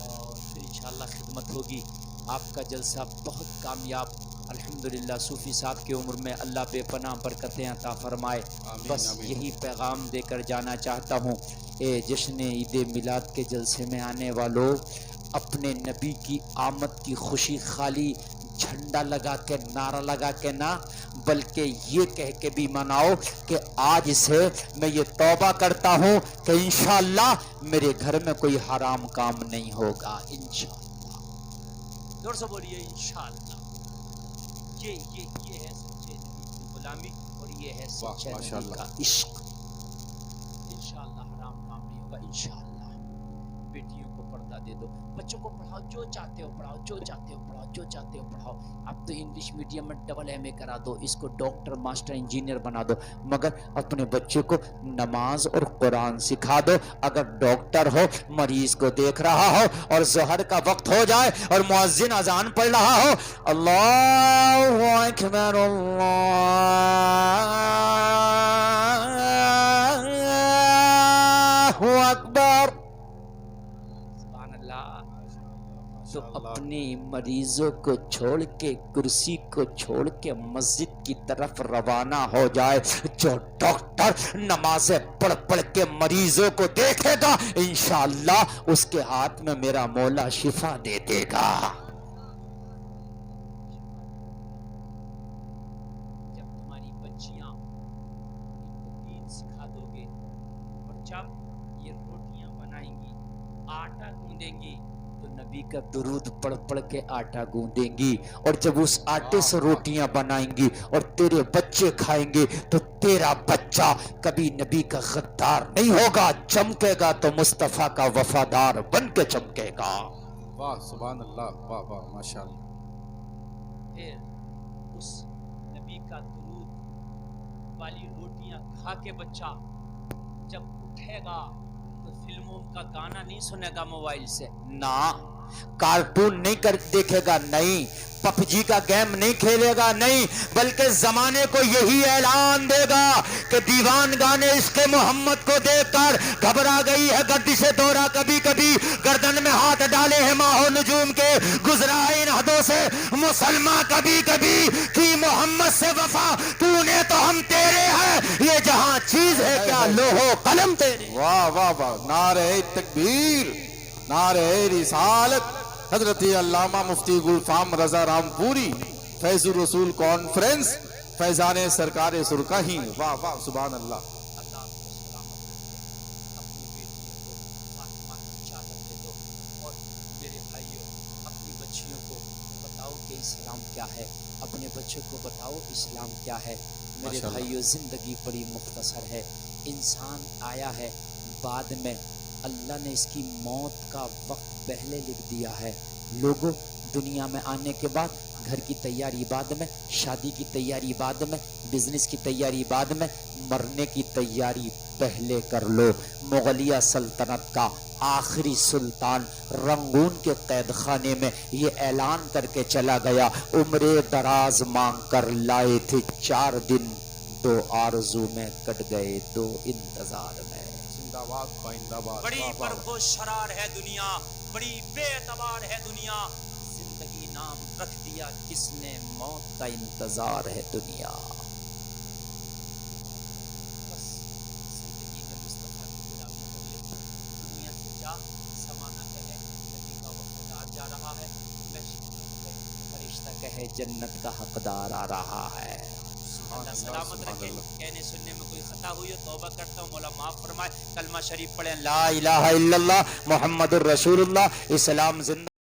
اور پھر انشاءاللہ خدمت ہوگی۔ آپ کا جلسہ بہت کامیاب، الحمدللہ صوفی صاحب کی عمر میں اللہ بے پناہ برکتیں عطا فرمائے۔ بس یہی پیغام دے کر جانا چاہتا ہوں
اے جشن عید میلاد کے جلسے میں آنے والوں، اپنے نبی کی آمد کی خوشی خالی جھنڈا لگا کے نعرہ لگا کے نہ، بلکہ یہ کہہ کے بھی مناؤ کہ آج سے میں یہ توبہ کرتا ہوں کہ انشاءاللہ میرے گھر میں کوئی حرام کام نہیں ہوگا، انشاءاللہ۔
زور سے بولیے انشاءاللہ۔ یہ ہے سچے نبی کی غلامی اور یہ ہے سچے نبی کا عشق۔ انشاءاللہ حرام کام نہیں ہوگا انشاءاللہ۔ بیٹیوں کو پردہ دے دو، بچوں کو پڑھاؤ، جو چاہتے ہو پڑھاؤ، جو چاہتے ہو پڑھاؤ، جو چاہتے ہو پڑھاؤ۔ اب تو انگلش میڈیم میں ڈبل ایم اے کرا دو، اس کو ڈاکٹر ماسٹر انجینئر بنا دو، مگر اپنے بچے کو نماز اور قرآن سکھا دو۔ اگر ڈاکٹر ہو، مریض کو دیکھ رہا ہو اور ظہر کا وقت ہو جائے اور مؤذن اذان پڑھ رہا ہو، اللہ اکبر اللہ اکبر، تو اپنے مریضوں کو چھوڑ کے، کرسی کو چھوڑ کے مسجد کی طرف روانہ ہو جائے۔ جو ڈاکٹر نمازیں پڑھ پڑھ کے مریضوں کو دیکھے گا، انشاءاللہ اس کے ہاتھ میں میرا مولا شفا دے دے گا۔ جب تمہاری بچیاں دین سکھا دو گے اور جب یہ روٹیاں بنائیں گی، آٹا گوندیں گی، تو نبی کا درود پڑھ پڑھ کے آٹا گوندیں گی، اور جب اس آٹے سے روٹیاں بنائیں گی اور تیرے بچے کھائیں گے تو تیرا بچہ کبھی نبی کا غدار نہیں ہوگا، چمکے گا تو مصطفیٰ کا وفادار بن کے چمکے گا۔
واہ سبحان اللہ، واہ واہ ماشاءاللہ۔
پھر اس نبی کا درود والی روٹیاں کھا کے بچہ جب اٹھے گا تو فلموں کا گانا نہیں سنے گا موبائل سے،
نہ کارٹون نہیں دیکھے گا، نہیں پب جی کا گیم نہیں کھیلے گا، نہیں، بلکہ زمانے کو یہی اعلان دے گا کہ دیوان گانے عشق محمد کو دیکھ کر گھبرا گئی ہے گردش دورہ، کبھی کبھی گردن میں ہاتھ ڈالے ہیں ماہ و نجوم کے، گزرا ان حدوں سے مسلمان کبھی کبھی کی محمد سے وفا، تو نے تو ہم تیرے ہیں، یہ جہاں چیز ہے کیا لوح و قلم تیرے۔
واہ واہ واہ، نعرہ تکبیر، نعرہ رسالت۔ حضرت علامہ مفتی گلفام رضا رام پوری فیض الرسول کانفرنس فیضان سرکار سرکاہی، واہ واہ سبحان اللہ۔
اللہ کو سلامت رکھے، اپنی بیٹیوں کو فاطمہ کی چادر دے دو، اور میرے بھائیوں اپنی بچیوں کو بتاؤ کہ اسلام کیا ہے، اپنے بچوں کو بتاؤ اسلام کیا ہے۔ میرے بھائیوں زندگی بڑی مختصر ہے، انسان آیا ہے بعد میں، اللہ نے اس کی موت کا وقت پہلے لکھ دیا ہے۔ لوگوں دنیا میں آنے کے بعد گھر کی تیاری بعد میں، شادی کی تیاری بعد میں، بزنس کی تیاری بعد میں، مرنے کی تیاری پہلے کر لو۔ مغلیہ سلطنت کا آخری سلطان رنگون کے قید خانے میں یہ اعلان کر کے چلا گیا، عمر دراز مانگ کر لائے تھے 4 دن، 2 آرزو میں کٹ گئے 2 انتظار میں۔
زندہ باد پائندہ باد۔
بڑی پرخوش شرار ہے دنیا، بڑی بے اعتبار ہے دنیا، زندگی نام رکھ دیا کس نے، موت کا انتظار ہے دنیا۔ بس زندگی میں مصطفیٰ کی غلامی کر لے، دنیا سے جا، زمانہ کہے نبی کا وفادار جا رہا ہے، فرشتہ کہے جنت کا حقدار آ رہا ہے۔ اللہ سلامت رکھے، کہنے سننے میں کوئی خطا ہوئی ہو توبہ کرتا ہوں، مولا معاف فرمائے۔ کلمہ شریف پڑھیں، لا
لا الہ الا اللہ محمد الرسول اللہ، اسلام زندہ